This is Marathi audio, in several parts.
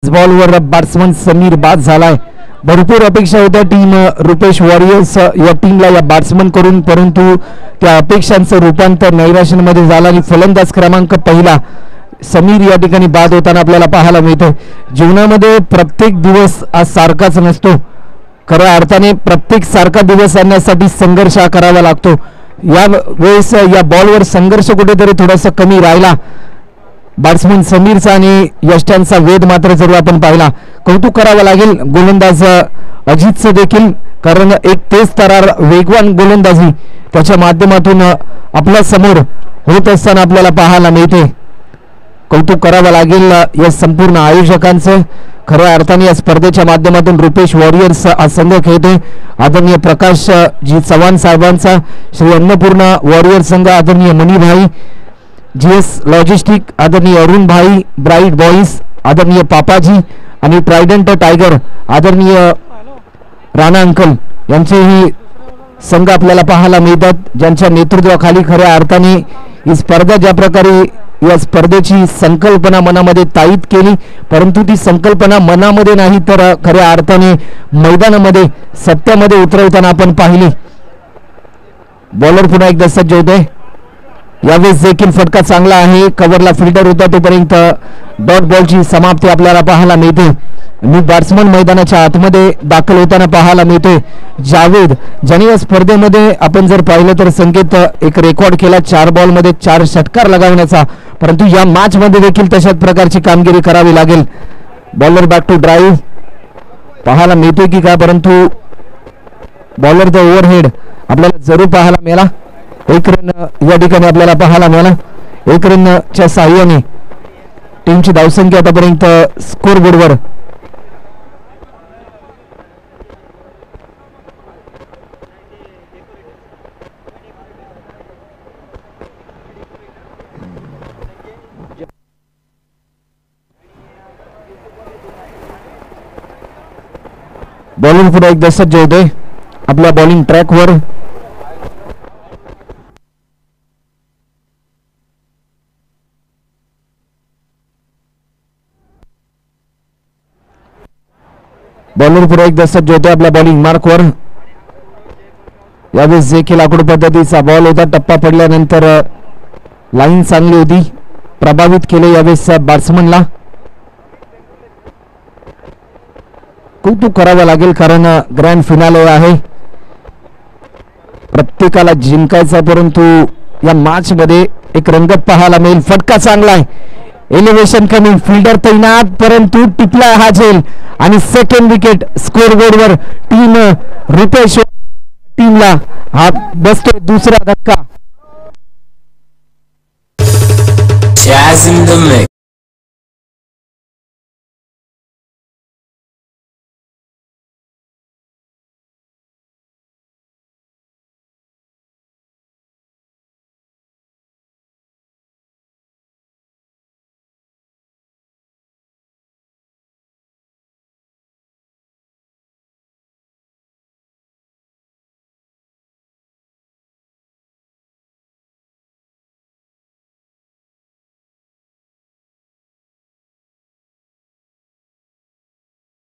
बॉलवर बॅट्समन समीर बाद झालाय. भरपूर अपेक्षा होत्या टीम रुपेश वॉरियर्स या टीमला या बॅट्समन करून, परंतु त्या अपेक्षांचं रूपांतर नैराश्यामध्ये झालं आणि फलंदाज क्रमांक पहिला समीर या ठिकाणी बाद होताना आपल्याला पाहायला मिळते. जीवनामध्ये प्रत्येक दिवस आज सारखाच नसतो. खऱ्या अर्थाने प्रत्येक सारखा दिवस आणण्यासाठी संघर्ष करावा लागतो. या वेळेस या बॉलवर संघर्ष कुठेतरी थोडासा कमी राहिला बॅट्समन समीरचा आणि यष्ट्यांचा वेध मात्र जरूर आपण पाहिला. कौतुक करावं लागेल गोलंदाज अजितचं देखील, कारण एक तेज तरार वेगवान गोलंदाजी त्याच्या माध्यमातून आपल्या समोर होत असताना आपल्याला पाहायला मिळते. कौतुक करावं लागेल या संपूर्ण आयोजकांचं. खऱ्या अर्थाने या स्पर्धेच्या माध्यमातून रुपेश वॉरियर्स आज संघ खेळते. आदरणीय प्रकाश जी चव्हाण साहेबांचा, श्री अन्नपूर्णा वॉरियर संघ आदरणीय मणिभाई, GS लॉजिस्टिक आदरणीय अरुण भाई, ब्राईट बॉईज आदरणीय पापाजी आणि ट्रायडंट टायगर आदरणीय राणा अंकल यांचेही संघ आपल्याला पाहायला मिळतात, ज्यांच्या नेतृत्वाखाली खऱ्या अर्थाने ही स्पर्धा ज्या प्रकारे या स्पर्धेची संकल्पना मनामध्ये ताईत केली, परंतु ती संकल्पना मनामध्ये नाही तर खऱ्या अर्थाने मैदानामध्ये सत्यामध्ये उतरवताना आपण पाहिली. बॉलर पुन्हा एकदा सज्ज होते. यावेळेस देखील फटका चांगला आहे. कव्हरला फिल्डर होता तोपर्यंत डॉट बॉलची समाप्ती आपल्याला पाहायला मिळते आणि बॅट्समन मैदानाच्या आतमध्ये दाखल होताना पाहायला मिळते. जावेद ज्याने या स्पर्धेमध्ये आपण जर पाहिलं तर संकेत एक रेकॉर्ड केला 4 बॉलमध्ये 4 षटकार लगावण्याचा, परंतु या मॅच मध्ये देखील तशाच प्रकारची कामगिरी करावी लागेल. बॉलर बॅक टू ड्राईव्ह पाहायला मिळते की काय, परंतु बॉलर द ओव्हरहेड आपल्याला जरूर पाहायला मिळाला. 1 रन या ठिकाणी आपल्याला पाहायला मिळाला. 1 रनच्या साह्याने टीमची धावसंख्या आतापर्यंत स्कोरबोर्डवर बॉलिंग पुढे एकदा सज्ज होते आपल्या बॉलिंग ट्रॅकवर. बॉलर पुढे एकदा सज्ज होते आपल्या बॉलिंग मार्कवर. यावेळेस देखील आखूड पद्धतीचा बॉल होता. टप्पा पडल्यानंतर लाईन चांगली होती, प्रभावित केले यावेळेस बॅट्समनला. कौतुक करावं लागेल कारण ग्रँड फिनाले आहे, प्रत्येकाला जिंकायचा, परंतु या मॅच मध्ये एक रंगत पाहायला मिळेल. फटका चांगला आहे, एलिव्हेशन कमी, फिल्डर तैनात, परंतु टिपला हा झेल आणि सेकंड विकेट स्कोरबोर्डवर टीम रुपेश टीमला हा बसतो दुसरा धक्का.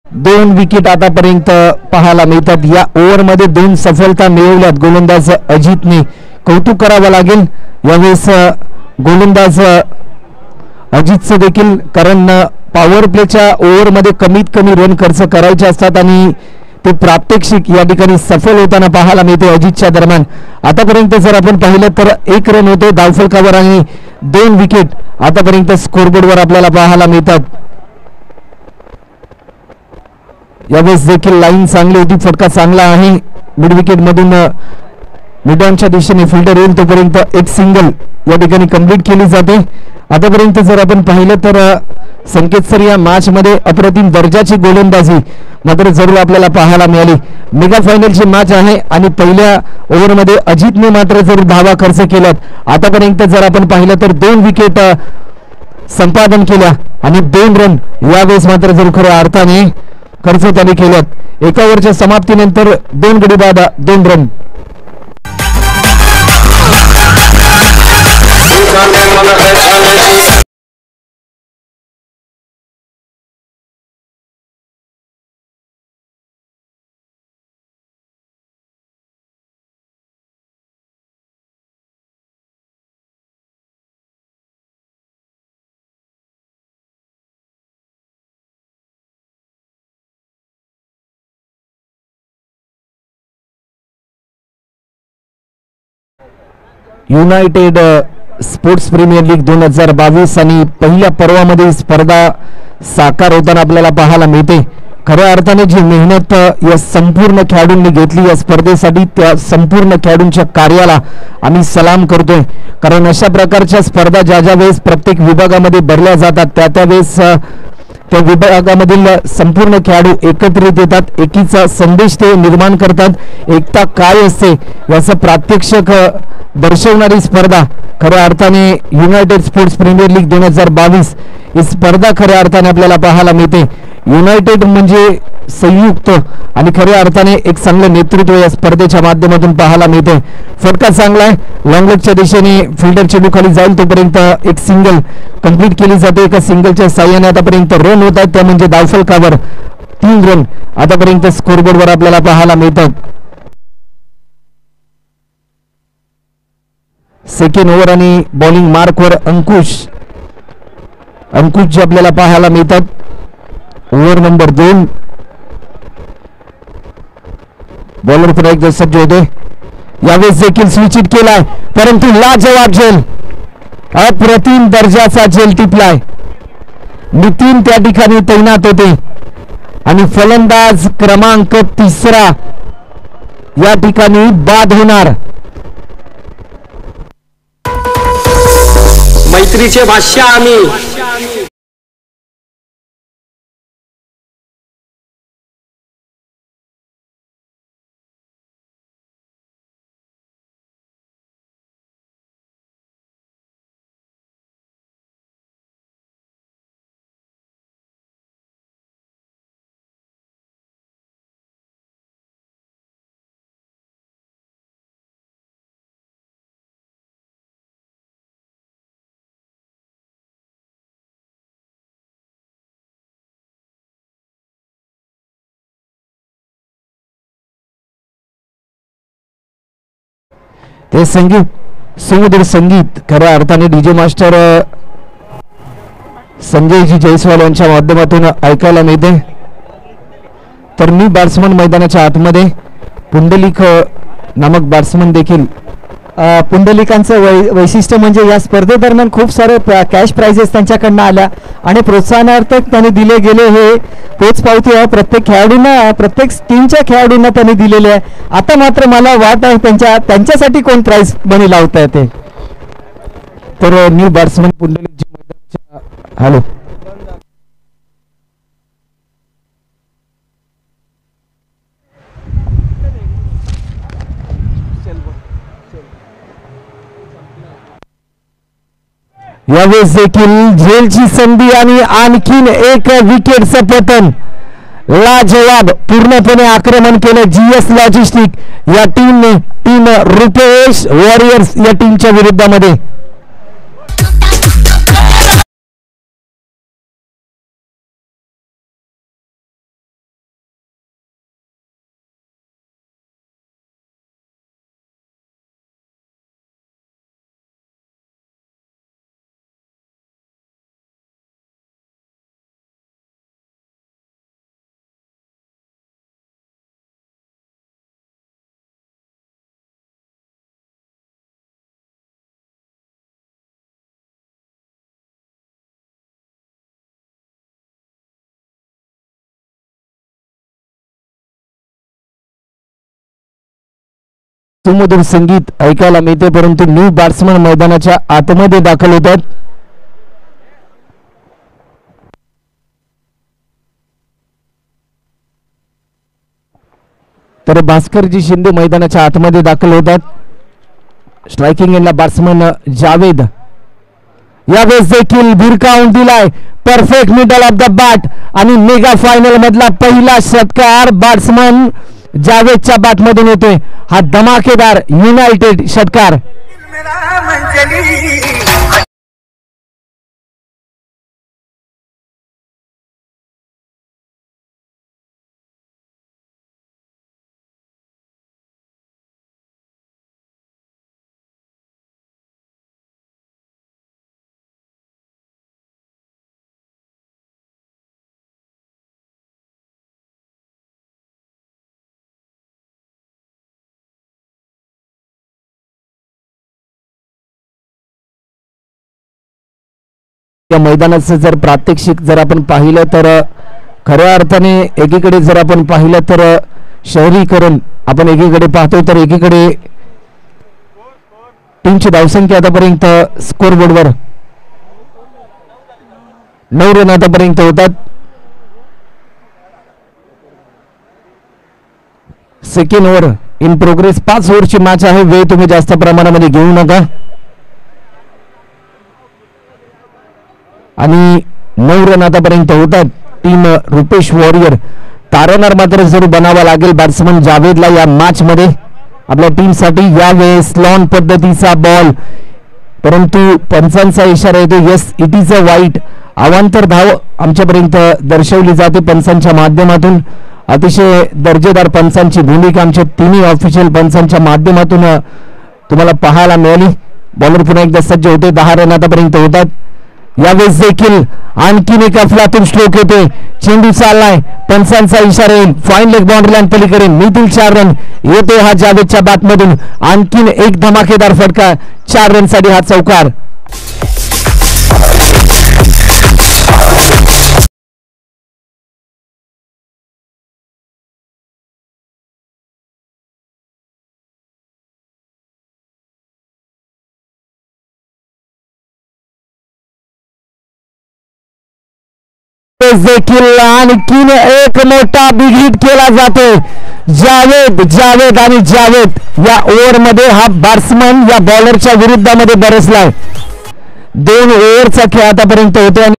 दोन विकेट आतापर्यंत पाहायला मिळतात. या ओव्हरमध्ये 2 सफलता मिळवल्यात गोलंदाज अजितने. कौतुक करावं लागेल यावेळेस गोलंदाज अजितचं देखील, कारण पॉवर प्लेच्या ओव्हरमध्ये कमीत कमी रन खर्च करायचे असतात आणि ते प्रात्यक्षिक या ठिकाणी सफल होताना पाहायला मिळते अजितच्या दरम्यान. आतापर्यंत जर आपण पाहिलं तर 1 रन होते धावफलकावर आणि 2 विकेट आतापर्यंत स्कोरबोर्डवर आपल्याला पाहायला मिळतात. यावेळेस देखील लाईन चांगली होती, फटका चांगला आहे. मिड विकेट मधून मिडॉनच्या दिशेने फिल्डर येईल तोपर्यंत एक सिंगल या ठिकाणी कंप्लीट केली जाते. आतापर्यंत जर आपण पाहिलं तर संकेत सर या मॅच मध्ये अप्रतिम दर्जाची गोलंदाजी मात्र जरूर आपल्याला पाहायला मिळाली. मेगा फायनलची मॅच आहे आणि पहिल्या ओव्हरमध्ये अजितने मात्र जरूर धावा खर्च केल्यात. आतापर्यंत जर आपण पाहिलं तर 2 विकेट संपादन केल्या आणि 2 रन यावेळेस मात्र जरूर खऱ्या अर्थाने खर्च त्यांनी केल्यात. एका ओव्हरच्या समाप्तीनंतर 2 गडी बाद 2 run. United sports premier league 2022 आणि पहिल्या पर्वामध्ये स्पर्धा साकार होताना आपल्याला पाहायला मिळते. खऱ्या अर्थाने जी मेहनत या संपूर्ण खेळाडूंनी घेतली या स्पर्धेसाठी त्या संपूर्ण खेळाडूंच्या कार्याला आम्ही सलाम करतोय. कारण अशा प्रकारच्या स्पर्धा ज्या ज्या वेळेस प्रत्येक विभागामध्ये भरल्या जातात त्या वेळेस त्या विभागामधील संपूर्ण खेळाडू एकत्रित येतात, एकीचा संदेश ते निर्माण करतात. एकता काय असते याचं प्रात्यक्षिक दर्शवणारी स्पर्धा खऱ्या अर्थाने युनायटेड स्पोर्ट्स प्रीमियर लीग 2022 ही स्पर्धा खऱ्या अर्थाने आपल्याला पाहायला मिळते. युनायटेड म्हणजे संयुक्त आणि खऱ्या अर्थाने एक चांगलं नेतृत्व या स्पर्धेच्या माध्यमातून पाहायला मिळते. फटका चांगला आहे, लॉंग लेगच्या दिशेने फिल्डर चेंडू खाली जाईल तोपर्यंत एक सिंगल कंप्लीट केली जाते. एका सिंगलच्या साह्याने आतापर्यंत रन होत आहेत, त्या म्हणजे धावफलकावर 3 रन आतापर्यंत स्कोरबोर्डवर आपल्याला पाहायला मिळतात. सेकंड ओव्हर आणि बॉलिंग मार्कवर अंकुश जे आपल्याला पाहायला मिळतात. Over number 2. बॉलर पुन्हा एकदा सज्ज होते. यावेळेस देखील स्विच हिट केलाय, परंतु लाजवाब झेल, अप्रतिम दर्जाचा झेल टिपलाय. नितीन त्या ठिकाणी तैनात होते आणि फलंदाज क्रमांक 3 या ठिकाणी बाद होणार. मैत्रीचे भाष्य आम्ही ते सुमधुर संगीत खऱ्या अर्थाने डीजे मास्टर संजयजी जयस्वाल यांच्या माध्यमातून ऐकायला मिळते. तर मी बॅट्समन मैदानाच्या आतमध्ये पुंडलिक नामक बॅट्समन देखील. पुंडलिकांचं वैशिष्ट्य म्हणजे या स्पर्धेदरम्यान खूप सारे कॅश प्राइजेस त्यांच्याकडनं आल्या आणि प्रोत्साहनार्थ त्यांनी दिले गेले हे पोचपावती प्रत्येक खेळाडूंना, प्रत्येक टीमच्या खेळाडूंना त्यांनी दिलेले आहे. आता मात्र मला वाट आहे त्यांच्यासाठी कोण प्राइज बनी लावता येते. तर न्यू बॅट्समन पुंडलिक जी मैदानाच्या हॅलो यावेळेस देखील झेलची संधी आणि आणखीन एक विकेटचं पतन. लाजवाब पूर्णपणे आक्रमण केलं GS लॉजिस्टिक या टीमने, टीम रुपेश वॉरियर्स या टीमच्या विरुद्धामध्ये. सुमधुर संगीत ऐकायला मिळते, परंतु न्यू बॅट्समन मैदानाच्या आतमध्ये दाखल होतात. तर भास्करजी शिंदे मैदानाच्या आतमध्ये दाखल होतात. स्ट्रायकिंग एंडला बॅट्समन जावेद. यावेळेस देखील भिरकावून दिलाय, perfect middle of the bat आणि मेगा फायनल मधला पहिला षटकार बॅट्समन जावेदच्या बॅटमधून येतोय. हा धमाकेदार युनायटेड षटकार. या मैदानाचं जर प्रात्यक्षिक जर आपण पाहिलं तर खऱ्या अर्थाने एकीकडे जर आपण पाहिलं तर शहरीकरण आपण एकीकडे पाहतो तर एकीकडे टीमची धावसंख्या आतापर्यंत स्कोरबोर्डवर 9 रन आतापर्यंत होतात. Second over in progress. 5 ओव्हरची मॅच आहे. वेळ तुम्ही जास्त प्रमाणामध्ये घेऊ नका आणि 9 रन आतापर्यंत होतात. टीम रुपेश वॉरियर तारणार मात्र जरूर बनावा लागेल बॅट्समन जावेदला या मॅच मध्ये आपल्या टीमसाठी. यावेळेस लॉन पद्धतीचा बॉल परंतु पंचांचा इशारा येतो. यस इट इज अ वाईट. अवांतर धाव आमच्यापर्यंत दर्शवली जाते पंचांच्या माध्यमातून. अतिशय दर्जेदार पंचांची भूमिका आमच्या तिन्ही ऑफिशियल पंचांच्या माध्यमातून तुम्हाला पाहायला मिळाली. बॉलर पुन्हा एकदा सज्ज होते. 10 रन आतापर्यंत होतात. यावेळेस देखील आणखीन एक अफलातून स्ट्रोक येते. चेंडू चाललाय. पंचांचा इशारा येईल. फाईन लेग बाउंड्री लाईन पलीकडे मिळतील 4 रन. येते हा जावेदच्या बॅटमधून आणखीन एक धमाकेदार फटका. 4 रनसाठी हा चौकार. देखील आणखीन एक मोठा बिग केला जातो. जावेद आणि जावेद या ओव्हर मध्ये हा बॅट्समन या बॉलरच्या विरुद्धामध्ये बरसलाय. 2 ओव्हरचा खेळ आतापर्यंत होते.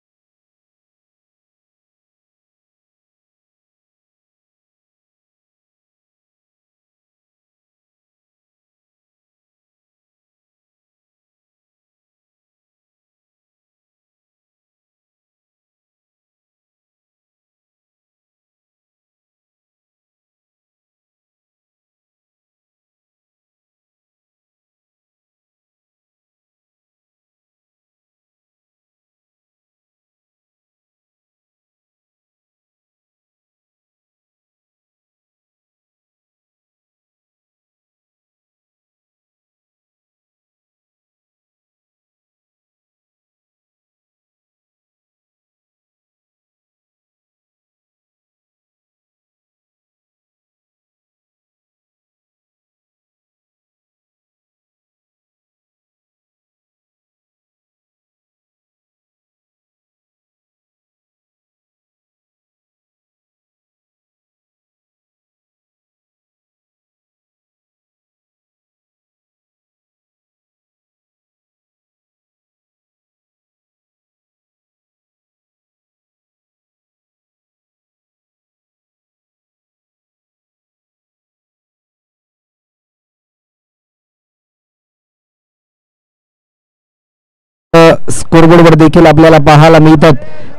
स्कोरबोर्डवर देखील आपल्याला पाहायला मिळतात.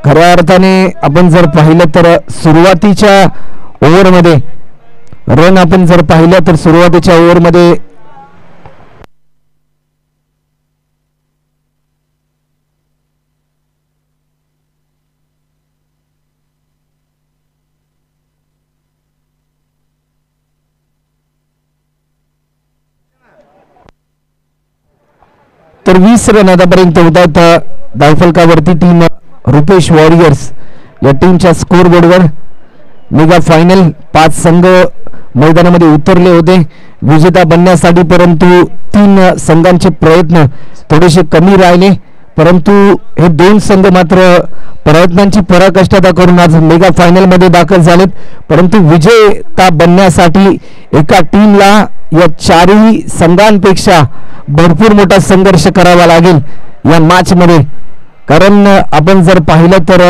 खऱ्या अर्थाने आपण जर पाहिलं तर सुरुवातीच्या ओव्हरमध्ये रन आपण जर पाहिलं तर सुरुवातीच्या ओव्हरमध्ये तर 20 रन आतापर्यंत होतात. धावफलकावरती टीम रुपेश वॉरियर्स या टीमच्या स्कोरबोर्डवर. मेगा फायनल 5 संघ मैदानामध्ये उतरले होते विजेता बनण्यासाठी परंतु 3 संघांचे प्रयत्न थोडेसे कमी राहिले परंतु हे 2 संघ मात्र प्रयत्नांची पराकाष्ठा करून आज मेगा फायनल मध्ये दाखल झालेत. परंतु विजेता बनण्यासाठी एका टीमला या 4ही संघांपेक्षा भरपूर मोठा संघर्ष करावा लागेल या मॅच मध्ये. कारण आपण जर पाहिलं तर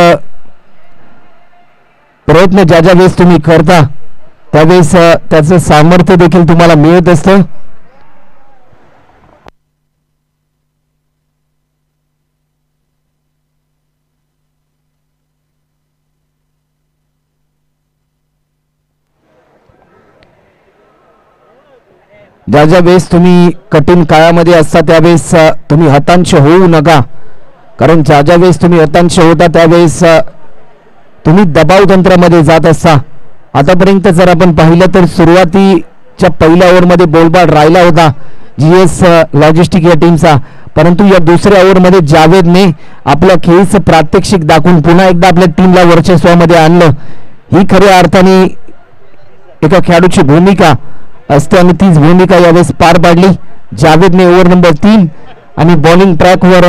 प्रयत्न ज्या वेळेस तुम्ही करता त्यावेळेस त्याचं सामर्थ्य देखील तुम्हाला मिळत असतं. ज्या वेळेस तुम्ही कठीण काळामध्ये असता त्यावेळेस तुम्ही हताश होऊ नका. कारण ज्या वेळेस तुम्ही हताश होता त्यावेळेस तुम्ही दबाव तंत्रामध्ये जात असता. आतापर्यंत जर आपण पाहिलं तर सुरुवातीच्या पहिल्या ओव्हरमध्ये बॉलबाद राहिला होता. GS लॉजिस्टिक या टीमचा. परंतु या दुसऱ्या ओव्हरमध्ये जावेदने आपल्या खेळीचं प्रात्यक्षिक दाखवून पुन्हा एकदा आपल्या टीमला वर्चस्वामध्ये आणलं. ही खऱ्या अर्थाने एका खेळाडूची भूमिका असते आणि तीच भूमिका यावेळेस पार पाडली जावेदने. ओव्हर नंबर 3 आणि बॉलिंग ट्रॅकवर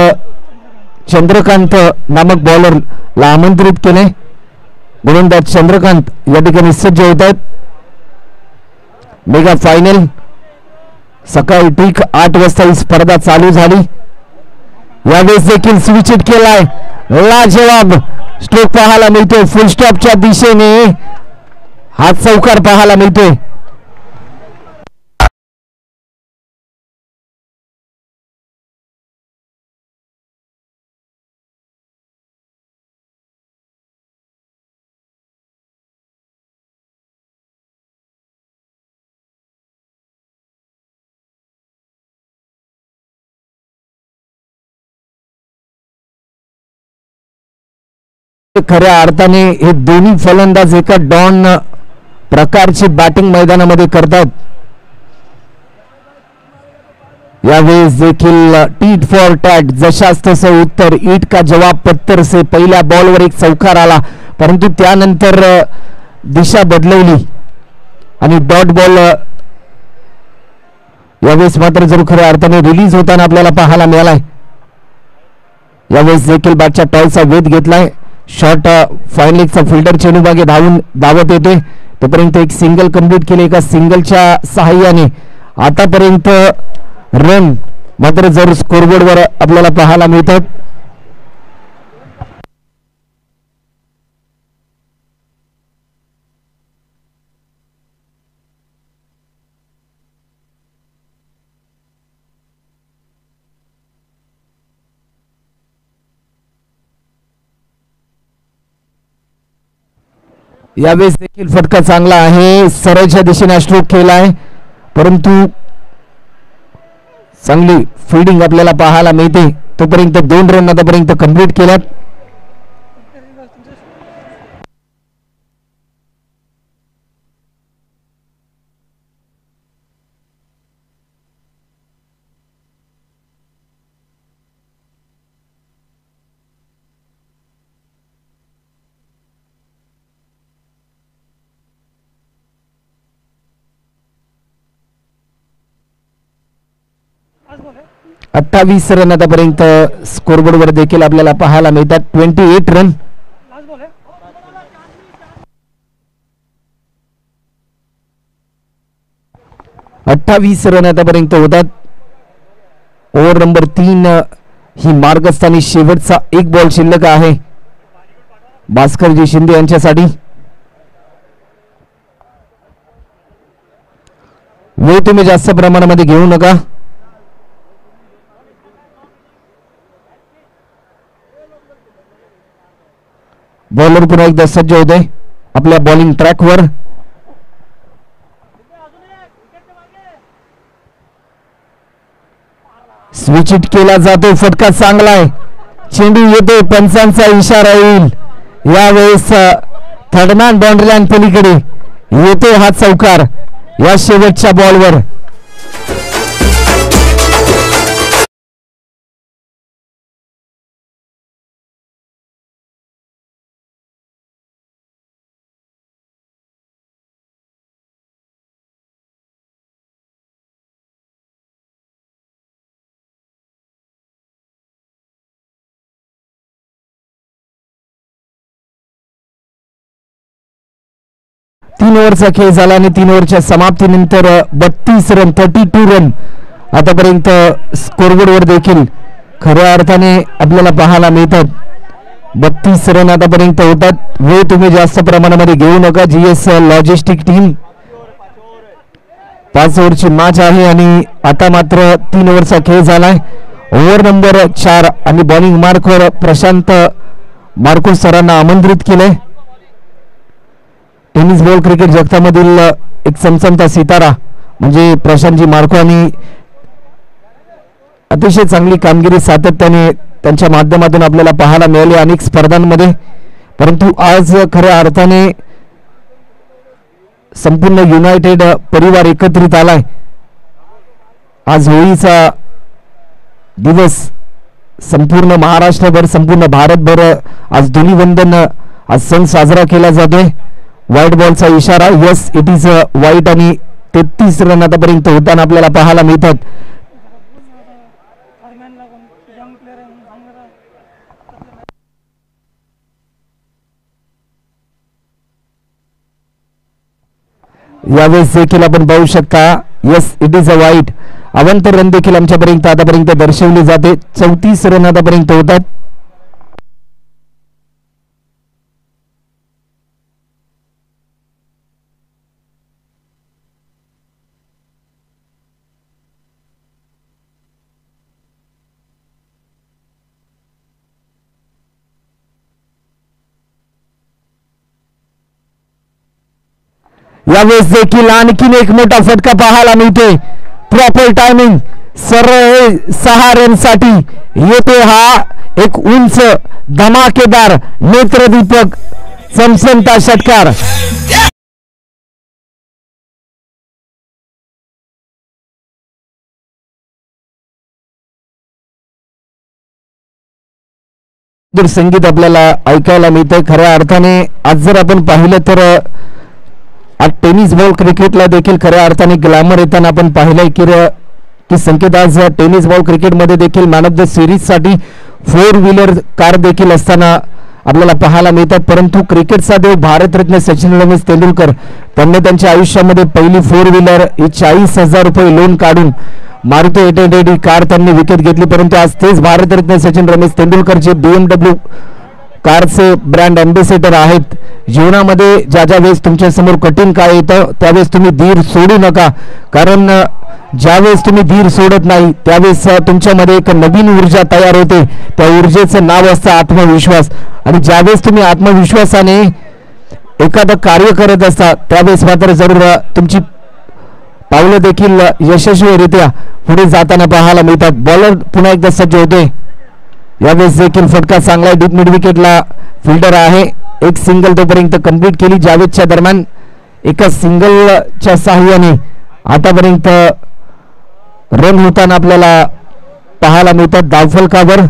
चंद्रकांत नामक बॉलरला आमंत्रित केले. गोलंदाज चंद्रकांत या ठिकाणी सज्ज होत आहेत. मेगा फायनल सकाळी ठीक 8 वाजता ही स्पर्धा चालू झाली. यावेळेस देखील स्विच हिट केलाय. लाजवाब स्ट्रोक पाहायला मिळतोय. फुल स्टॉपच्या दिशेने हा चौकार पाहायला मिळतोय. खऱ्या अर्थाने हे दोन्ही फलंदाज एका डॉन प्रकारची बॅटिंग मैदानामध्ये करतात. यावेळेस देखील टीट फॉर टॅट जशाच तसं उत्तर. ईट का जवाब पत्तर से. पहिल्या बॉलवर एक चौकार आला परंतु त्यानंतर दिशा बदलवली आणि डॉट बॉल यावेळेस मात्र जरूर खऱ्या अर्थाने रिलीज होताना आपल्याला पाहायला मिळालाय. यावेळेस देखील बॅटच्या टॉयचा वेध घेतलाय. शॉट फाईन लेगचा फिल्डर चेंडू मागे धावत येते तोपर्यंत एक सिंगल कंप्लीट केले. एका सिंगलच्या सहाय्याने आतापर्यंत रन मात्र जर स्कोरबोर्डवर आपल्याला पाहायला मिळतात. यावेळेस देखील फटका चांगला आहे. सरळच्या दिशेने स्ट्रोक केला आहे परंतु चांगली फिल्डिंग आपल्याला पाहायला मिळते. तोपर्यंत 2 रन आतापर्यंत कंप्लीट केल्यात. आज 28 रन आतापर्यंत स्कोरबोर्डवर देखील आपल्याला पाहायला मिळतात. 28 रन. 28 रन आतापर्यंत होतात. ओव्हर नंबर 3 ही मार्गस्थानी शेवटचा एक बॉल शिल्लक आहे भास्करजी शिंदे यांच्यासाठी. वेळ तुम्ही जास्त प्रमाणामध्ये घेऊ नका. बॉलर पुन्हा एकदा सज्ज होते आपल्या बॉलिंग ट्रॅकवर. स्विच हिट केला जातो. फटका चांगला आहे. चेंडू येतो. पंचांचा इशारा येईल. यावेळेस थर्डमॅन बाउंड्री लाईन पलीकडे येतो हा चौकार या शेवटच्या बॉलवर. तीन ओव्हरचा खेळ झाला आणि 3 ओव्हरच्या समाप्तीनंतर 32 रन 32 रन आतापर्यंत स्कोरबोर्डवर देखील खऱ्या अर्थाने आपल्याला पाहायला मिळतात. 32 रन आतापर्यंत होतात. वेळ तुम्ही जास्त प्रमाणामध्ये घेऊ नका. GS लॉजिस्टिक टीम 5 ओव्हरची मॅच आहे आणि आता मात्र 3 ओव्हरचा खेळ झालाय. ओव्हर नंबर 4 आणि बॉलिंग मार्कवर प्रशांत मार्को सरांना आमंत्रित केलंय. टेनिस बॉल क्रिकेट जगतामधील एक चमचमता सितारा म्हणजे प्रशांतजी मार्को आणि अतिशय चांगली कामगिरी सातत्याने त्यांच्या माध्यमातून आपल्याला पाहायला मिळाली अनेक स्पर्धांमध्ये. परंतु आज खऱ्या अर्थाने संपूर्ण युनायटेड परिवार एकत्रित आलाय आज होळीचा दिवस संपूर्ण महाराष्ट्रभर संपूर्ण भारतभर आज धुलीवंदन आज सण साजरा केला जातोय. व्हाईट बॉलचा इशारा, यस इट इज व्हाईट, आणि 33 रन आतापर्यंत होताना आपल्याला पाहायला मिळतात. यावेळेस देखील आपण पाहू शकता yes it is a white. Avant run देखील आमच्यापर्यंत आतापर्यंत दर्शवली जाते. 34 रन आतापर्यंत होतात. यावेळेस देखील आणखीन एक मोठा फटका पाहायला मिळतोय. प्रॉपर टायमिंग, सरळ 6 रन साठी येते हा एक उंच धमाकेदार नेत्रदीपक चमचमता षटकार. संगीत आपल्याला ऐकायला मिळतंय. खऱ्या अर्थाने आज जर आपण पाहिलं तर आज टेनिस बॉल क्रिकेटला देखील खऱ्या अर्थाने ग्लॅमर येताना आपण पाहिलंय की संकेत आज टेनिस बॉल क्रिकेटमध्ये देखील मॅन ऑफ द सिरीज साठी 4 व्हीलर कार देखील असताना आपल्याला पाहायला मिळतात. परंतु क्रिकेटचा देव भारतरत्न सचिन रमेश तेंडुलकर त्यांनी त्यांच्या आयुष्यामध्ये पहिली 4 व्हीलर ही 40,000 रुपये लोन काढून मारुती 880 कार त्यांनी विकत घेतली. परंतु आज तेच भारतरत्न सचिन रमेश तेंडुलकरचे BMW कारचे ब्रँड अँबॅसेडर आहेत. जीवनामध्ये ज्या वेळेस तुमच्या समोर कठीण काय येतं त्यावेळेस तुम्ही धीर सोडू नका, कारण ज्यावेळेस तुम्ही धीर सोडत नाही त्यावेळेस तुमच्यामध्ये एक नवीन ऊर्जा तयार होते. त्या ऊर्जेचं नाव असतं आत्मविश्वास. आणि ज्यावेळेस तुम्ही आत्मविश्वासाने एखादं कार्य करत असता त्यावेळेस मात्र जरूर तुमची पावलं देखील यशस्वीरित्या पुढे जाताना पाहायला मिळतात. बॉलर पुन्हा एकदा सज्ज होते. यावेळेस देखील फटका चांगला डीप मिड विकेटला फिल्डर आहे. एक सिंगल तोपर्यंत कंप्लीट केली. जावेदच्या दरम्यान एका सिंगलच्या साहाय्याने आतापर्यंत रन होताना आपल्याला पाहायला मिळतात. धावफलकावर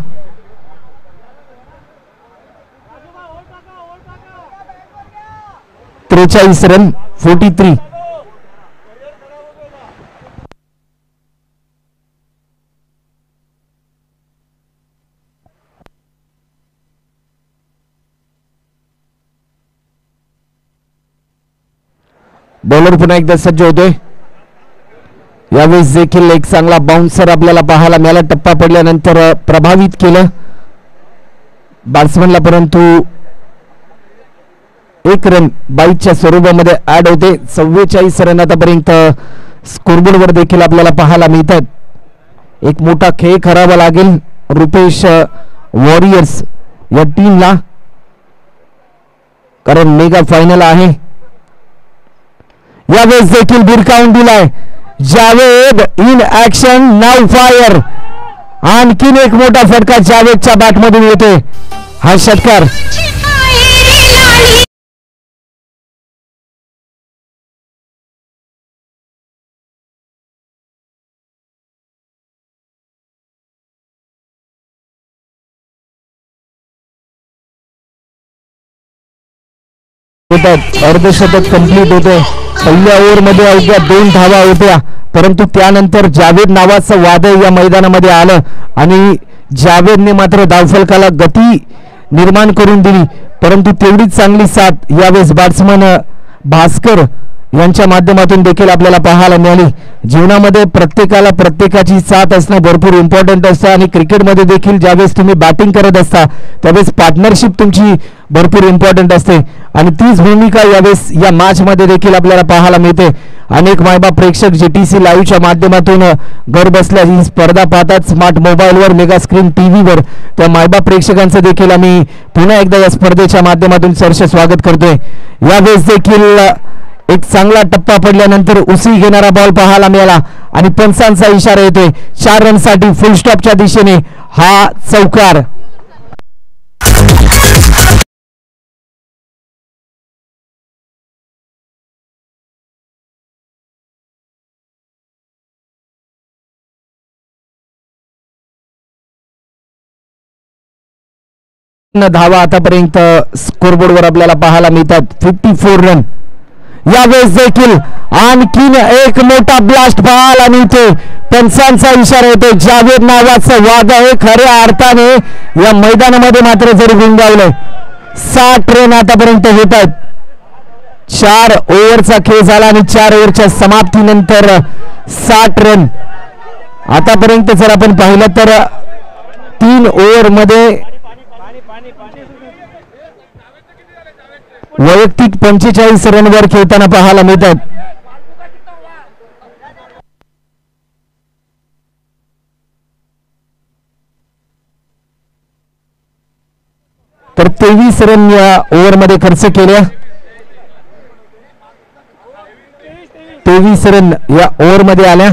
43 रन 43. बॉलर पुन्हा एकदा सज्ज होतोय. यावेळेस देखील एक चांगला बाउन्सर आपल्याला पाहायला मिळाला. टप्पा पडल्यानंतर प्रभावित केलं बॅट्समनला, परंतु 1 रन 22च्या स्वरूपामध्ये ऍड होते. 44 रन आतापर्यंत स्कोरबोर्डवर देखील आपल्याला पाहायला मिळतात. एक मोठा खेळ करावा लागेल रुपेश वॉरियर्स या टीमला, कारण मेगा फायनल आहे. यावेळेस देखील भिरकावून दिलाय. Javed in action, now fire. आणखीन एक मोठा फटका जावेदच्या बॅटमधून येतोय. हा षटकार अर्धशतक कंप्लीट होते. पहिल्या ओव्हरमध्ये अवघ्या 2 धावा होत्या, परंतु त्यानंतर जावेद नावाचं वादळ या मैदानामध्ये आलं आणि जावेदने मात्र धावफलकाला गती निर्माण करून दिली. परंतु तेवढीच चांगली साथ यावेळेस बॅट्समन भास्कर यांच्या माध्यमातून देखील आपल्याला पाहायला मिळाली. जीवनामध्ये प्रत्येकाला प्रत्येकाची साथ असणं भरपूर इम्पॉर्टंट असतं आणि क्रिकेटमध्ये देखील ज्यावेळेस तुम्ही बॅटिंग करत असता त्यावेळेस पार्टनरशिप तुमची भरपूर इम्पॉर्टंट असते आणि तीच भूमिका यावेळेस या मॅचमध्ये देखील आपल्याला पाहायला मिळते. अनेक मायबाप प्रेक्षक JTC लाईव्हच्या माध्यमातून घर बसल्या ही स्पर्धा पाहतात. स्मार्ट मोबाईलवर, मेगा स्क्रीन टीव्हीवर. त्या मायबाप प्रेक्षकांचं देखील आम्ही पुन्हा एकदा या स्पर्धेच्या माध्यमातून सरसे स्वागत करतोय. यावेळेस देखील एक चांगला टप्पा पडल्यानंतर उसळी घेणारा बॉल पाहायला मिळाला आणि पंचांचा इशारा येतोय. 4 रनसाठी फुल स्टॉपच्या दिशेने हा चौकार. धावा आतापर्यंत स्कोरबोर्डवर आपल्याला पाहायला मिळतात. 54 रन. यावेळेस देखील आणखीन एक मोठा ब्लास्ट पाहायला मिळतो. पंचांचा इशारा येतो. जावेद नावाचा वाघ आहे खऱ्या अर्थाने या मैदानामध्ये मात्र जरी गुंगावलंय. 60 रन आतापर्यंत होत आहेत. 4 ओव्हरचा खेळ झाला आणि 4 ओव्हरच्या समाप्तीनंतर 60 रन आतापर्यंत जर आपण पाहिलं तर 3 ओव्हर मध्ये वैयक्तिक 45 रनवर खेळताना पाहायला मिळतात. तर 23 रन या ओव्हरमध्ये खर्च केल्या. 23 रन या ओव्हरमध्ये आल्या.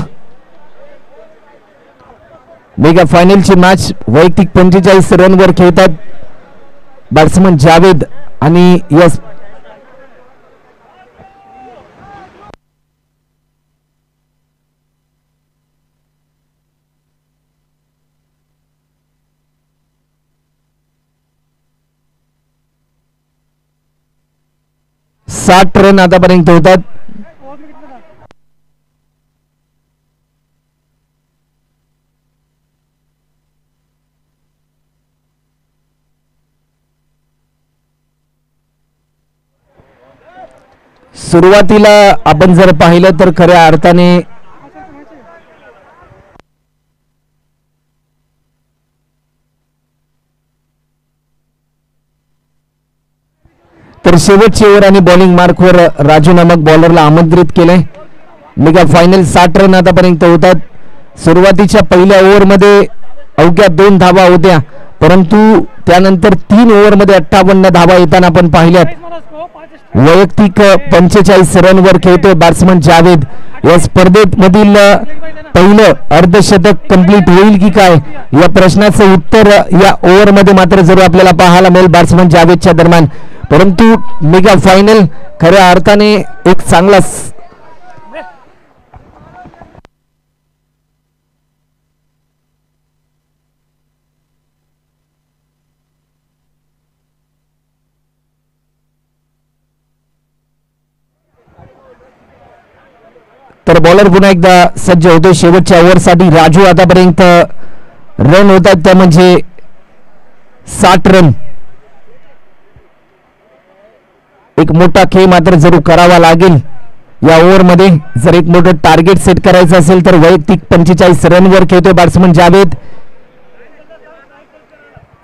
मेगा फायनलची मॅच वैयक्तिक 45 रनवर खेळतात बॅट्समन जावेद आणि यस साठ रन आतापर्यंत होतात. सुरुवातीला आपण जर पाहिलं तर खऱ्या अर्थाने तर शेवटची ओव्हर आणि बॉलिंग मार्कवर राजू नामक बॉलरला आमंत्रित केले. मेगा फायनल 60 रन आतापर्यंत होतात. सुरुवातीच्या पहिल्या ओव्हरमध्ये अवघ्या 2 धावा होत्या परंतु त्यानंतर 3 ओव्हरमध्ये 58 धावा येताना आपण पाहिल्यात. वैयक्तिक 45 रनवर खेळतोय बॅट्समन जावेद. या स्पर्धेत मधील पहिलं अर्धशतक कंप्लीट होईल की काय या प्रश्नाचं उत्तर या ओव्हरमध्ये मात्र जरूर आपल्याला पाहायला मिळेल बॅट्समन जावेदच्या दरम्यान. परंतु मेगा फायनल खऱ्या अर्थाने एक चांगला तर बॉलर पुन्हा एकदा सज्ज होतो शेवटच्या ओव्हरसाठी. राजू आतापर्यंत रन होतात त्या म्हणजे 60 रन. एक मोठा खेळ मात्र जरूर करावा लागेल या ओव्हरमध्ये. जर एक मोठं टार्गेट सेट करायचं असेल तर वैयक्तिक 45 रनवर खेळतोय बॅट्समन जावेद.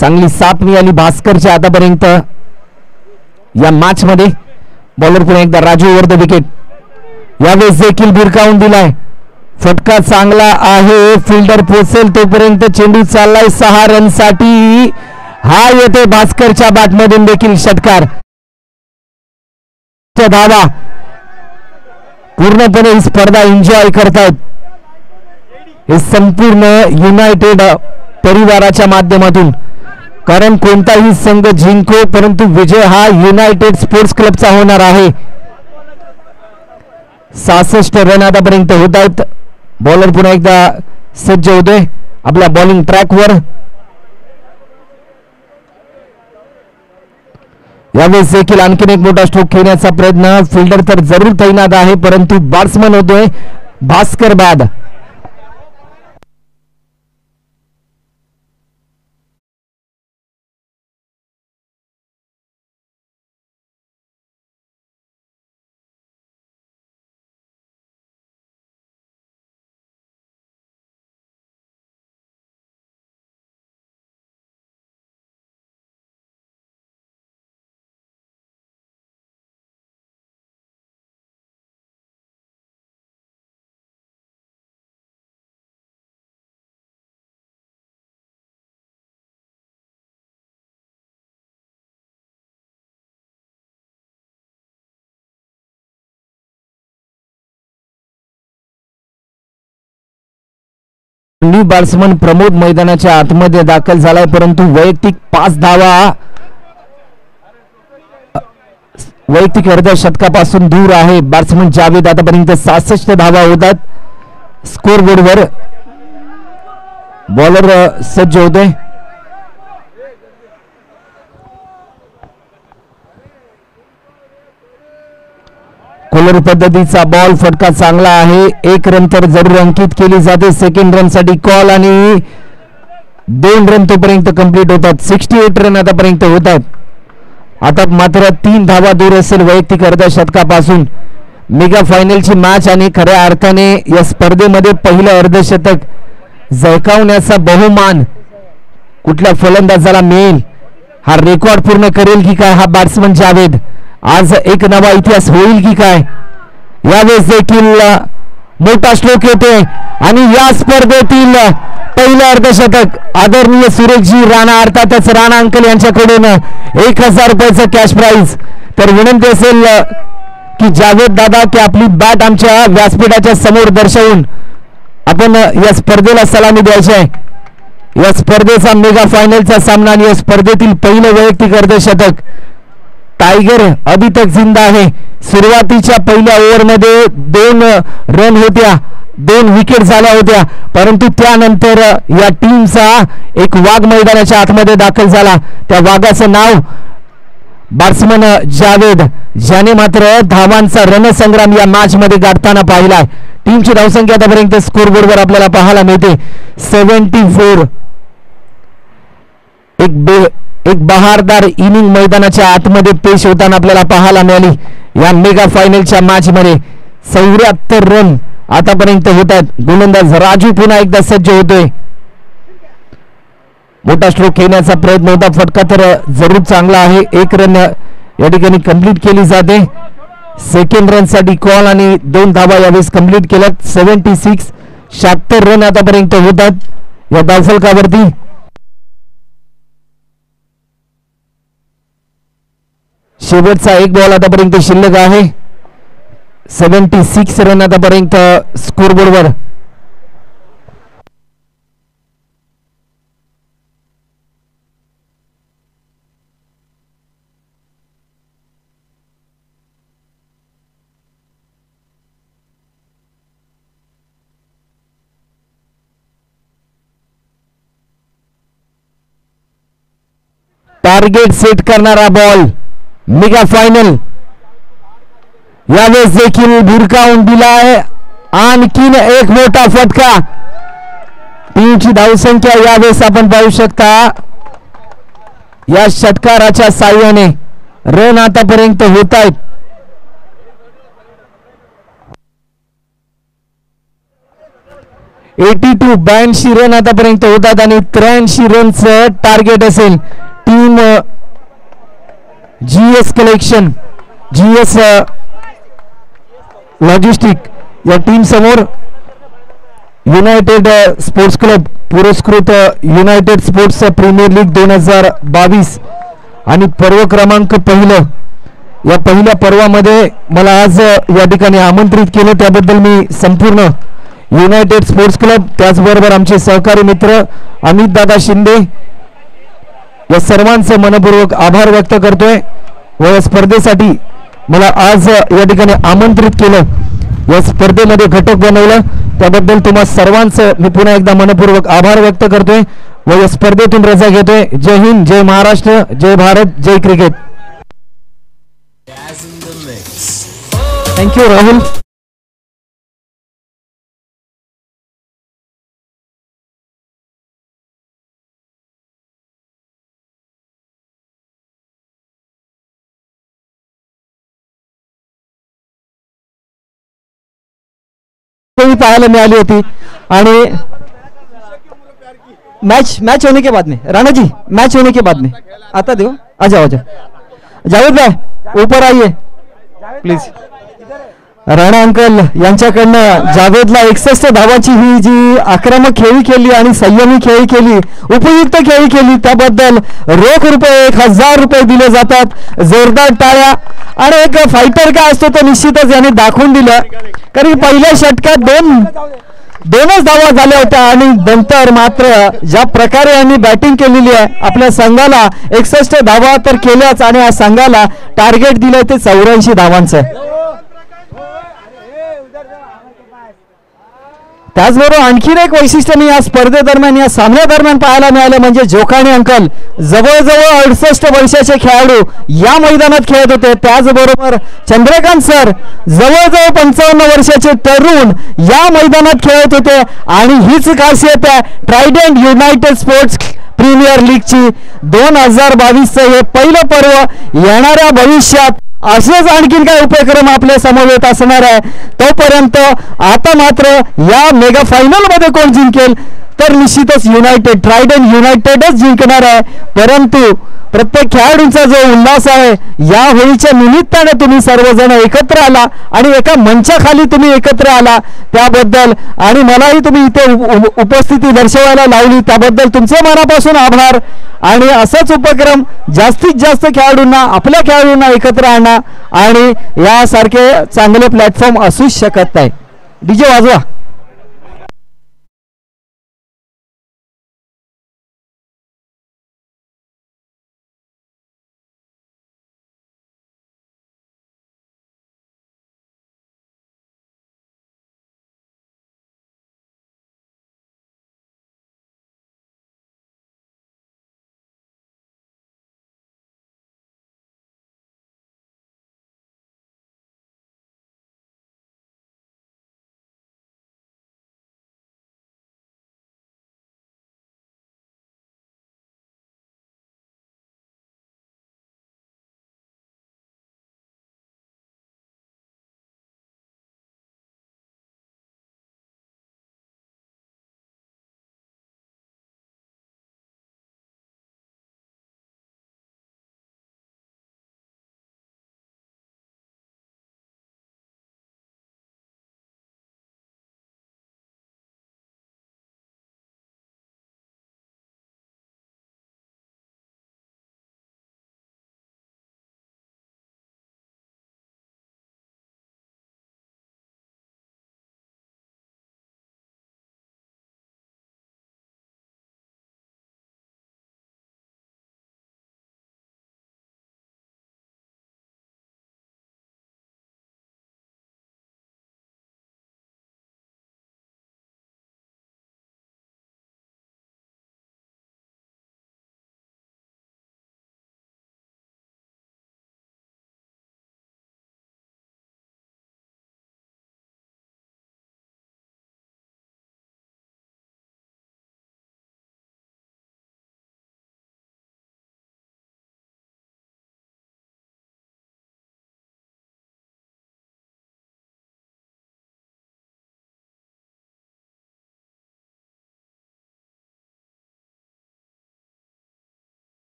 चांगली साथ मिळाली भास्करच्या आतापर्यंत या मॅच मध्ये. बॉलर पुन्हा एकदा राजू वर द विकेट. यावेळेस देखील भिरकावून दिलाय. फटका चांगला आहे. फिल्डर पोहोचेल तोपर्यंत चेंडू चाललाय 6 रन साठी. हा येते भास्करच्या बॅटमधून देखील षटकार. धावा पूर्णपणे ही स्पर्धा एन्जॉय करतायत हे संपूर्ण युनायटेड परिवाराच्या माध्यमातून. कारण कोणताही संघ जिंको परंतु विजय हा युनायटेड स्पोर्ट्स क्लबचा होणार आहे. 66 रन आतापर्यंत होत आहेत. बॉलर पुन्हा एकदा सज्ज होतोय आपल्या बॉलिंग ट्रॅकवर. यावेळेस देखील आणखीन एक मोठा स्ट्रोक खेळण्याचा प्रयत्न. फिल्डर तर जरूर तैनात आहे परंतु बॅट्समन होतोय भास्कर बाद. न्यू बॅट्समन प्रमोद मैदानाच्या आतमध्ये दाखल झालाय परंतु वैयक्तिक 5 धावा वैयक्तिक अर्ध्या शतकापासून दूर आहे बॅट्समन जावेद. आतापर्यंत 66 धावा होतात स्कोर बोर्डवर. बॉलर सज्ज होते. कोलर पद्धतीचा बॉल फटका चांगला आहे. 1 रन तर जरूर अंकित केली जाते. सेकंड रन साठी कॉल आणि 2 रन तोपर्यंत कंप्लीट होतात. 68 रन आतापर्यंत होतात. आता मात्र 3 धावा दूर असेल वैयक्तिक अर्धशतकापासून. मेगा फायनलची मॅच आणि खऱ्या अर्थाने या स्पर्धेमध्ये पहिलं अर्धशतक झळकावण्याचा बहुमान कुठल्या फलंदाजाला मिळेल, हा रेकॉर्ड पूर्ण करेल की काय हा बॅट्समन जावेद, आज एक नवा इतिहास होईल की काय. यावेळेस देखील मोठा श्लोक येते आणि या स्पर्धेतील पहिलं अर्धशतक आदरणीय सुरेशजी राणा अर्थातच राणा अंकल यांच्याकडून 1000 रुपयाचं कॅश प्राइज. तर विनंती असेल की जावेद दादा की आपली बॅट आमच्या व्यासपीठाच्या समोर दर्शवून आपण या स्पर्धेला सलामी द्यायची आहे. या स्पर्धेचा मेगा फायनलचा सामना आणि या स्पर्धेतील पहिलं वैयक्तिक अर्धशतक. टायगर अभी तक जिंदा आहे. सुरुवातीच्या पहिल्या ओव्हरमध्ये 2 रन होत्या, 2 विकेट झाल्या होत्या, परंतु त्यानंतर या टीमचा एक वाघ मैदानाच्या आतमध्ये दाखल झाला. त्या वाघाचं नाव बॅट्समन जावेद, ज्याने मात्र धावांचा रणसंग्राम या मॅच मध्ये गाठताना पाहिला. टीमची धावसंख्या आतापर्यंत स्कोरबोर्डवर आपल्याला पाहायला मिळते 74. एक बहारदार इनिंग मैदानाच्या आतमध्ये पेश होताना आपल्याला पाहायला मिळाली. या मेगा फायनलच्या मॅच मध्ये 74 रन आतापर्यंत होतात. गोलंदाज राजू पुन्हा एकदा सज्ज होतोय. मोठा स्ट्रोक घेण्याचा प्रयत्न होता. फटका तर जरूर चांगला आहे. 1 रन या ठिकाणी कंप्लीट केली जाते. सेकंड रन साठी कॉल आणि 2 धावा यावेळेस कंप्लीट केल्यात. 76 रन आतापर्यंत होतात या धावफलकावरती. शेवटचा 1 बॉल आतापर्यंत शिल्लक आहे. 76 रन आतापर्यंत स्कोरबोर्डवर. टार्गेट सेट करणारा बॉल मेगा फायनल यावेळेस देखील भिरकावून दिला आहे. आणखीन एक मोठा फटका. टीमची धावसंख्या यावेळेस आपण पाहू शकता. या षटकाराच्या साह्याने रन आतापर्यंत होत आहेत. $82 रन आतापर्यंत होतात आणि 83 रनचं टार्गेट असेल. Team GS collection, GS logistic या टीम समोर युनायटेड स्पोर्ट्स क्लब पुरस्कृत युनायटेड स्पोर्ट्स प्रीमियर लीग 2022 आणि पर्व क्रमांक पहिलं. या पहिल्या पर्वामध्ये मला आज या ठिकाणी आमंत्रित केलं, त्याबद्दल मी संपूर्ण युनायटेड स्पोर्ट्स क्लब त्याचबरोबर आमचे सहकारी मित्र अमित दादा शिंदे या सर्वांचे मनपूर्वक आभार व्यक्त करतोय. व या स्पर्धेसाठी मला आज या ठिकाणी आमंत्रित केलं, या स्पर्धेमध्ये घटक बनवलं, त्याबद्दल तुम्हा सर्वांचं मी पुन्हा एकदा मनपूर्वक आभार व्यक्त करतोय व या स्पर्धेतून रजा घेतोय. जय हिंद, जय महाराष्ट्र, जय भारत, जय क्रिकेट. थँक्यू राहुल. पाहायला मिळाली होती आणि मैच होने के बाद में राणा जी मैच होने के बाद में आता दो आ जाओ जावेद भाई ऊपर आइए प्लीज. राणा अंकल यांच्याकडनं जावेदला 61 धावांची ही जी आक्रमक खेळी केली आणि संयमी खेळी केली, उपयुक्त खेळी केली, त्याबद्दल रोख रुपये 1000 रुपये दिले जातात. जोरदार टाळ्या. आणि एक फायटर काय असतो तो निश्चितच यांनी दाखवून दिलं, कारण पहिल्या षटकात दोनच धावा झाल्या होत्या आणि नंतर मात्र ज्या प्रकारे यांनी बॅटिंग केलेली आहे आपल्या संघाला 61 धावा तर केल्याच आणि या संघाला टार्गेट दिलंय ते 84 धावांचं. त्याचबरोबर आणखीन एक वैशिष्ट्य मी या स्पर्धेदरम्यान या सामन्यादरम्यान पाहायला मिळालं म्हणजे जोकाणी अंकल जवळजवळ 68 वर्षाचे खेळाडू या मैदानात खेळत होते. त्याचबरोबर चंद्रकांत सर जवळजवळ 55 वर्षाचे तरुण या मैदानात खेळत होते आणि हीच खासियत आहे ट्रायडेंट युनायटेड स्पोर्ट्स प्रीमियर लीगची. 2022चं हे पहिलं पर्व येणाऱ्या भविष्यात असेच आणखीन काय उपक्रम आपल्या समवेत असणार आहे. तोपर्यंत आता मात्र या मेगा फायनल मध्ये कोण जिंकेल तर निश्चितच ट्रायडेंट युनायटेडच जिंकणार आहे. परंतु प्रत्येक खेळाडूंचा जो उल्हास आहे या होळीच्या निमित्ताने तुम्ही सर्वजण एकत्र आला आणि एका मंचाखाली तुम्ही एकत्र आला त्याबद्दल आणि मलाही तुम्ही इथे उपस्थिती दर्शवायला लावली त्याबद्दल तुमचे मनापासून आभार. आणि असाच उपक्रम जास्तीत जास्त खेळाडूंना आपल्या खेळाडूंना एकत्र आणा आणि यासारखे चांगले प्लॅटफॉर्म असूच शकत नाही. डीजे वाजवा.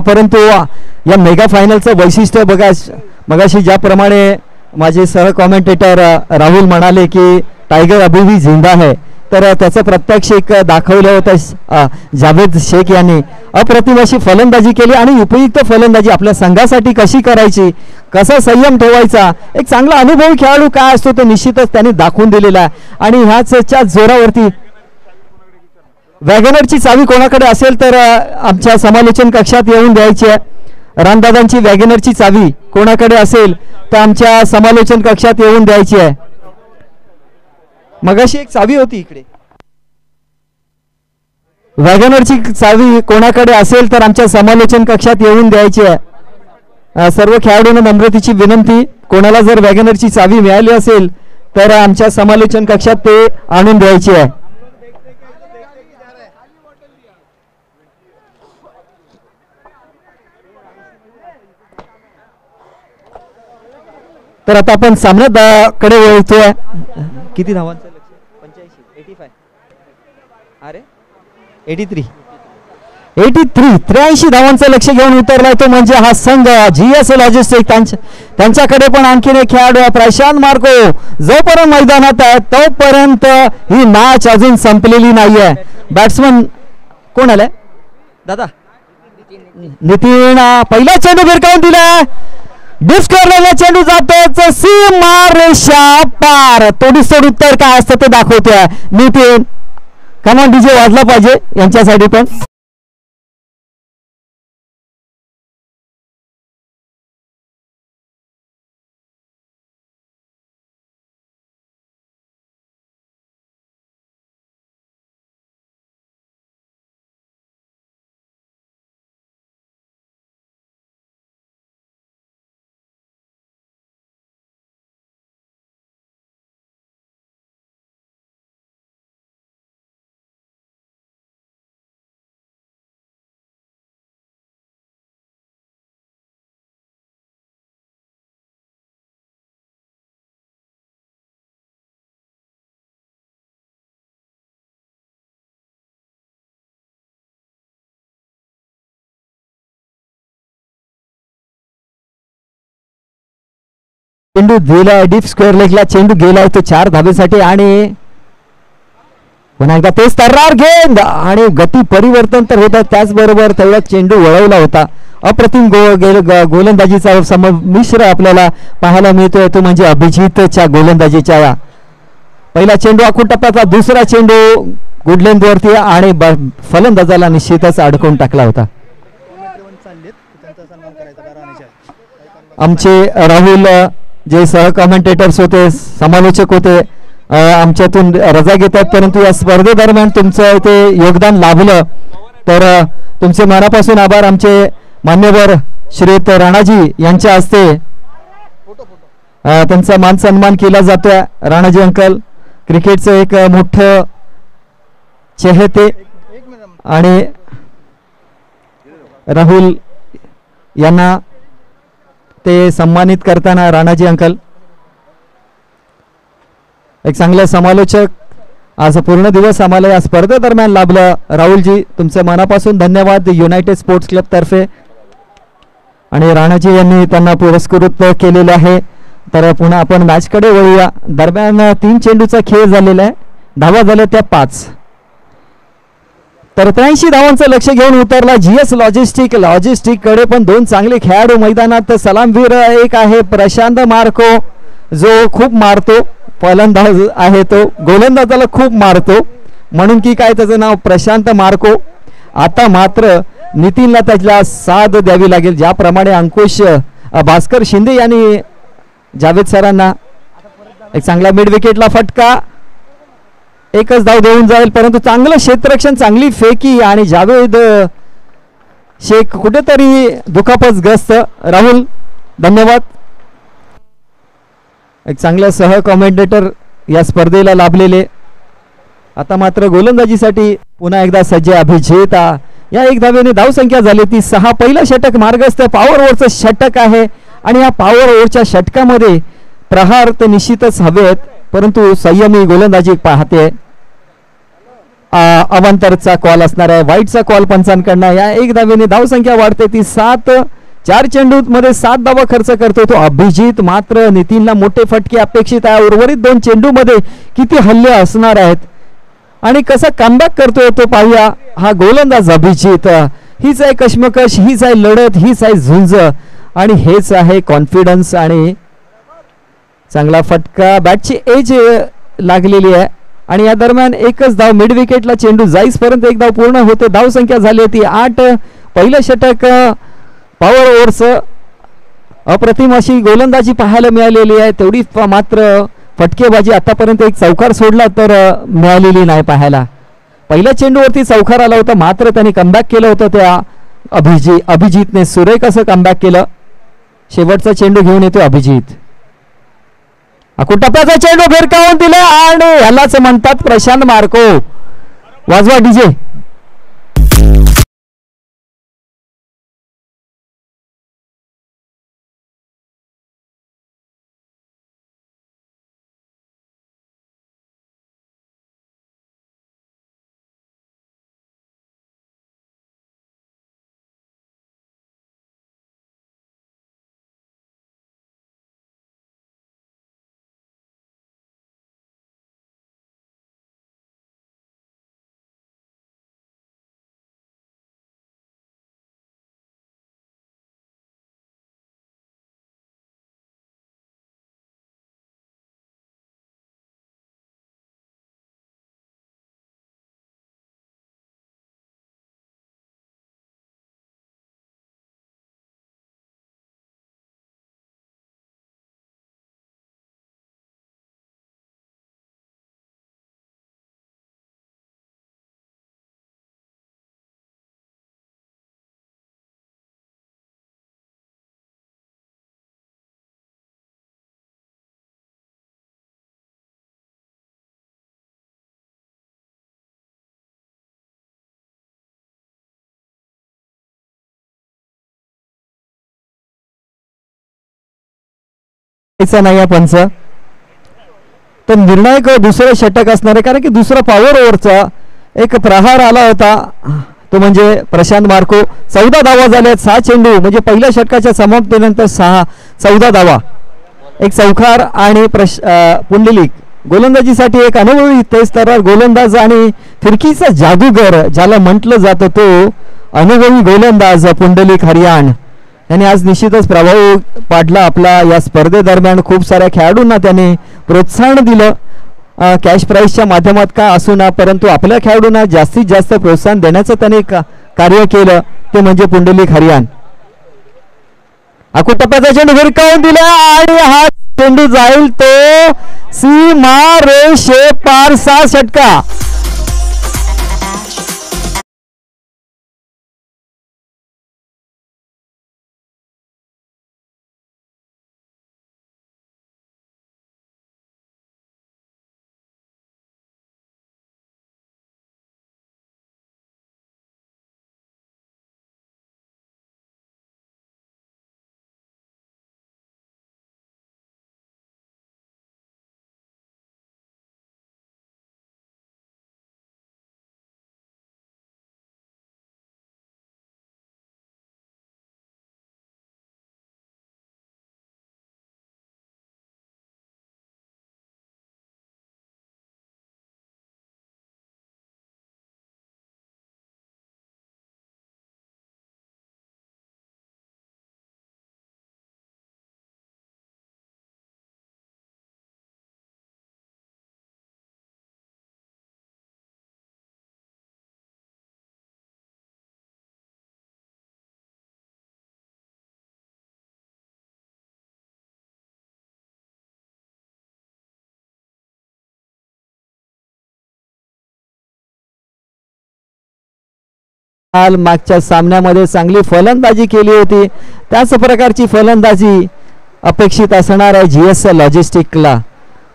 परंतु या मेगा फायनलचं वैशिष्ट्य बघा मगाशी ज्याप्रमाणे माझे सह कॉमेंटेटर राहुल म्हणाले की टायगर अभी भी जिंदा है तर त्याचं प्रत्यक्षिक दाखवलं होतं जावेद शेख यांनी. अप्रतिम अशी फलंदाजी केली आणि उपयुक्त फलंदाजी आपल्या संघासाठी कशी करायची कसा संयम ठेवायचा एक चांगला अनुभवी खेळाडू काय असतो ते निश्चितच त्यांनी दाखवून दिलेला आहे. आणि ह्याच्या जोरावरती वॅगनरची चावी कोणाकडे असेल तर आमच्या समालोचन कक्षात येऊन द्यायची आहे. रामदादांची वॅगनरची चावी कोणाकडे असेल तर आमच्या समालोचन कक्षात येऊन द्यायची आहे. मगाशी एक चावी होती इकडे वॅगनरची चावी कोणाकडे असेल तर आमच्या समालोचन कक्षात येऊन द्यायची आहे. सर्व खेळाडूंना नम्रतेची विनंती कोणाला जर वॅगनरची चावी मिळाली असेल तर आमच्या समालोचन कक्षात ते आणून द्यायची आहे. तर आता आपण सामन्याकडे वळतोय. किती धावांचं लक्ष 85 85 अरे 83 धावांचं लक्ष घेऊन उतरलाय तो म्हणजे हा संघ GS लॉजिस्टिक. त्यांच्याकडे पण आणखीन एक खेळाडू आहे प्रशांत मार्को. जोपर्यंत मैदानात आहे तोपर्यंत ही मॅच अजून संपलेली नाहीये. बॅट्समन कोण आलाय दादा नितीन पहिला चेंडू भिरकावून दिलाय डिस्कवरलेला चेंडू जातो सीमा रेषा पार. तोडीसोड उत्तर काय असतं ते दाखवतोय नितीन. कमान डीजे वाजला पाहिजे यांच्यासाठी पण. चेंडू दिला डीप स्क्वेअर लेगला, चेंडू गेलाय तो 4 धाबेसाठी आणि पुन्हा एकदा तेच तर्रार गेंद आणि गती परिवर्तन तर होतं, त्याचबरोबर तेवढा चेंडू वळवला होता. अप्रतिम गोलंदाजीचा मिश्र आपल्याला पाहायला मिळतोय, तो म्हणजे अभिजितच्या गोलंदाजीच्या. पहिला चेंडू आखून टप्प्याचा, दुसरा चेंडू गुडलेंथ वरती आणि फलंदाजाला निश्चितच अडकवून टाकला होता. आमचे राहुल जे सह कमेंटेटर्स होते, समालोचक होते, आमच्यातून रजा घेतात, परंतु या स्पर्धेदरम्यान तुमचं ते योगदान लाभलं तर तुमचे मनापासून आभार. आमचे मान्यवर श्रीयुत राणाजी यांच्या हस्ते त्यांचा मान सन्मान केला जातोय. राणाजी अंकल क्रिकेटचं एक मोठं चेहते आणि राहुल यांना ते सन्मानित करताना राणाजी अंकल एक चांगले समालोचक आज पूर्ण दिवस आम्हाला या स्पर्धेदरम्यान लाभलं. राहुलजी तुमचे मनापासून धन्यवाद युनायटेड स्पोर्ट्स क्लब तर्फे. आणि राणाजी यांनी त्यांना पुरस्कृत केलेले आहे. तर पुन्हा आपण मॅचकडे वळूया. दरम्यान 3 चेंडूचा खेळ झालेला आहे, धावा झाल्या त्या 5. तर 83 धावांचं लक्ष घेऊन उतरला GS लॉजिस्टिक कडे पण 2 चांगले खेळाडू मैदानात. सलामवीर एक आहे प्रशांत मार्को, जो खूप मारतो, फलंदाज आहे तो, गोलंदाजाला खूप मारतो, म्हणून की काय त्याचं नाव प्रशांत मार्को. आता मात्र नितीनला त्याला साथ द्यावी लागेल, ज्याप्रमाणे अंकुश भास्कर शिंदे यांनी जावेद सरांना एक चांगला मिड विकेटला फटका, एकच धाव देऊन जाईल, परंतु चांगलं क्षेत्ररक्षण, चांगली फेकी आणि जावेद शेख कुठेतरी दुखापतग्रस्त. राहुल धन्यवाद. एक चांगला सह कमेंटेटर या स्पर्धेला लाभलेले. आता मात्र गोलंदाजीसाठी पुन्हा एकदा सज्ज अभिजित. या 1 धावेने धावसंख्या झाली ती 6. पहिलं षटक मार्गस्थ पॉवर ओव्हरचं षटक आहे आणि या पॉवर ओव्हरच्या षटकामध्ये प्रहार तर निश्चितच हवेत, परंतु संयमी गोलंदाजी पाहते. अवांतरचा कॉल असणार आहे, वाईटचा कॉल पंचांकडनं. या 1 धावेने धावसंख्या वाढते ती 7. 4 चेंडूमध्ये 7 धावा खर्च करतो तो अभिजित. मात्र नितीनला मोठे फटके अपेक्षित आहे. उर्वरित 2 चेंडूमध्ये किती हल्ले असणार आहेत आणि कसा कमबॅक करतोय तो पाहूया हा गोलंदाज अभिजित. हीच आहे कश्मकश, हीच आहे लढत, हीच आहे झुंज आणि हेच आहे कॉन्फिडन्स. आणि चांगला फटका, बॅटची एज लागलेली आहे आणि या दरम्यान एकच धाव मिड विकेटला चेंडू जाईसपर्यंत 1 धाव पूर्ण होते. धावसंख्या झाली ती 8. पहिलं षटक पॉवर ओव्हरचं अप्रतिम अशी गोलंदाजी पाहायला मिळालेली आहे, तेवढी मात्र फटकेबाजी आतापर्यंत एक चौकार सोडला तर मिळालेली नाही पाहायला. पहिल्या चेंडूवरती चौकार आला होता, मात्र त्यांनी कमबॅक केलं होतं त्या अभिजितने. सुरेख असं कमबॅक केलं. शेवटचा चेंडू घेऊन येतो अभिजित. टप्प्याचा चेंडू भिरकावून दिला आणि ह्यालाच म्हणतात प्रशांत मार्को. वाजवा डीजे. नाही पंच तर निर्णायक दुसरं षटक असणार आहे, कारण की दुसरा पॉवर ओव्हरचा एक प्रहार आला होता, तो म्हणजे प्रशांत मार्को. 14 धावा झाल्यात 6 चेंडू, म्हणजे पहिल्या षटकाच्या समाप्तीनंतर 14 धावा. एक चौकार आणि पुंडलिक गोलंदाजीसाठी एक अनुभवी तेजतर्रार गोलंदाज आणि फिरकीचा जादूगर ज्याला म्हटलं जातं तो अनुभवी गोलंदाज पुंडलिक हरियाण यांनी आज निश्चितच प्रभाव पाडला आपला या स्पर्धेदरम्यान. खूप साऱ्या खेळाडूंना त्यांनी प्रोत्साहन दिलं कॅश प्राईजच्या माध्यमात का असू ना, परंतु आपल्या खेळाडूंना जास्तीत जास्त प्रोत्साहन देण्याचं त्यांनी कार्य केलं ते म्हणजे पुंडलिक हरियाण. टप्प्याचा चेंडू भिरकावून दिला आणि हा चेंडू जाईल तो सीमा रेषे पार 6 षटका. मागच्या सामन्यामध्ये चांगली फलंदाजी केली होती. त्याच प्रकारची फलंदाजी अपेक्षित असणार आहे GS लॉजिस्टिकला,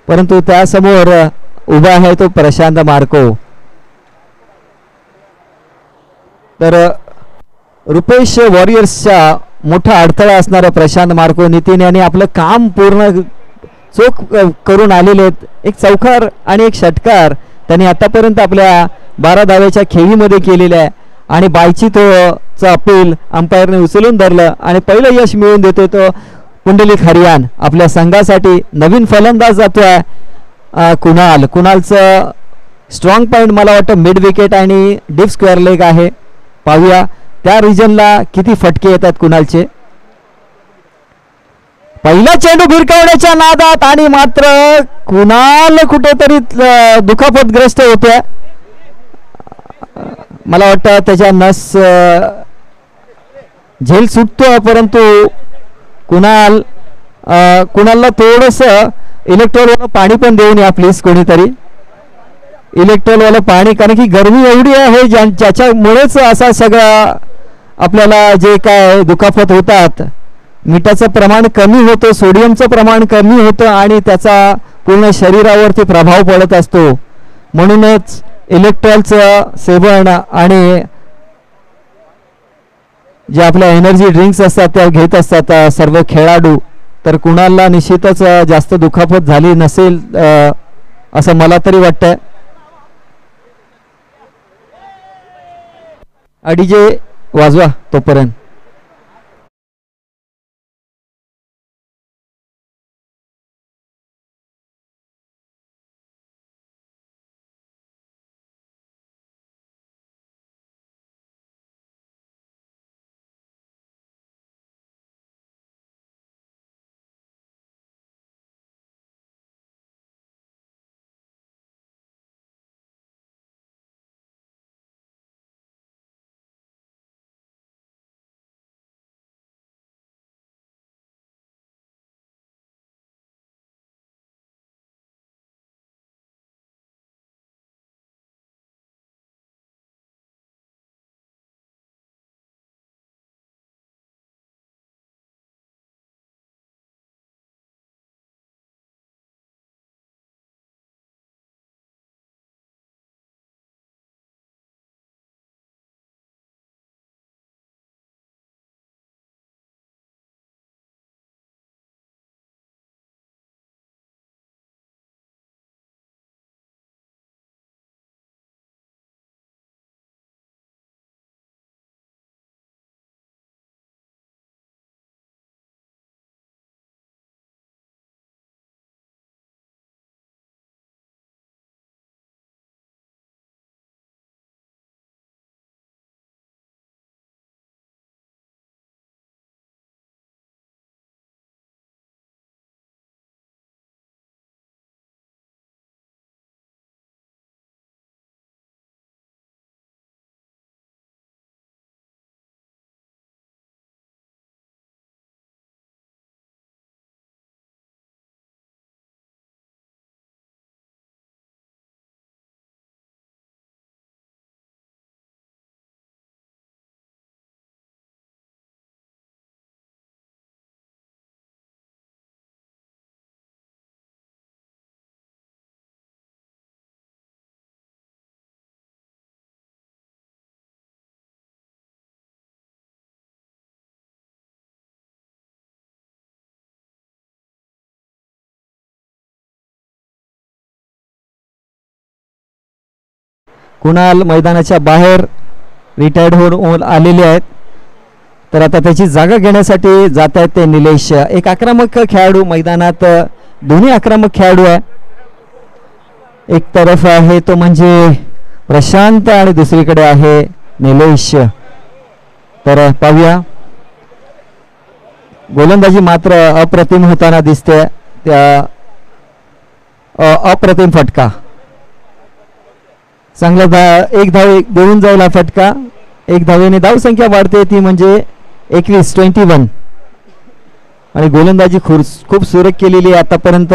परंतु त्यासमोर उभा आहे तो प्रशांत मार्को. तर रुपेश वॉरियर्सच्या मोठा अडथळा असणारा प्रशांत मार्को नितीन यांनी आपलं काम पूर्ण चोख करून आलेले आहेत. एक चौकार आणि एक षटकार त्यांनी आतापर्यंत आपल्या 12 धावेच्या खेळीमध्ये केलेल्या आहे आणि बायचितोचं अपील अंपायरने उचलून धरलं आणि पहिलं यश मिळवून देतोय तो पुंडलिक हरियाण. आपल्या संघासाठी नवीन फलंदाज जातोय कुणालचं स्ट्रॉंग पॉईंट मला वाटतं मिड विकेट आणि डीप स्क्वेअर लेग आहे. पाहूया त्या रिजनला किती फटके येतात कुणालचे. पहिला चेंडू भिरकावण्याच्या नादात आणि मात्र कुणाल कुठेतरी दुखापतग्रस्त होत्या. मला वाटतं त्याच्या नस झेल सुटतो, परंतु कुणालला थोडस इलेक्ट्रॉलवालं पाणी पण देऊन या प्लीज कोणीतरी. इलेक्ट्रॉलवालं पाणी, कारण की गरमी एवढी आहे ज्याच्यामुळेच असा सगळा आपल्याला जे काय दुखापत होतात. मिठाचं प्रमाण कमी होतं, सोडियमचं प्रमाण कमी होतं आणि त्याचा पूर्ण शरीरावरती प्रभाव पडत असतो. म्हणूनच इलेक्ट्रॉलचं सेवन आणि जे आपल्या एनर्जी ड्रिंक्स असतात त्या घेत असतात सर्व खेळाडू. तर कुणालला निश्चितच जास्त दुखापत झाली नसेल असं मला तरी वाटतंय. अडीजे वाजवा तोपर्यंत. कुणाल मैदानाच्या बाहेर रिटायर्ड होऊन आलेले आहेत. तर आता त्याची जागा घेण्यासाठी जात आहेत ते निलेश. एक आक्रमक खेळाडू मैदानात, दोन्ही आक्रमक खेळाडू आहे. एक तरफ आहे तो म्हणजे प्रशांत आणि दुसरीकडे आहे निलेश. तर पाहूया, गोलंदाजी मात्र अप्रतिम होताना दिसते. त्या अप्रतिम फटका, चांगला एक धाव देऊन जाईल हा फटका. एक धावेने धावसंख्या वाढते, ती म्हणजे 21 आणि गोलंदाजी खूप सुरेख केलेली आहे आतापर्यंत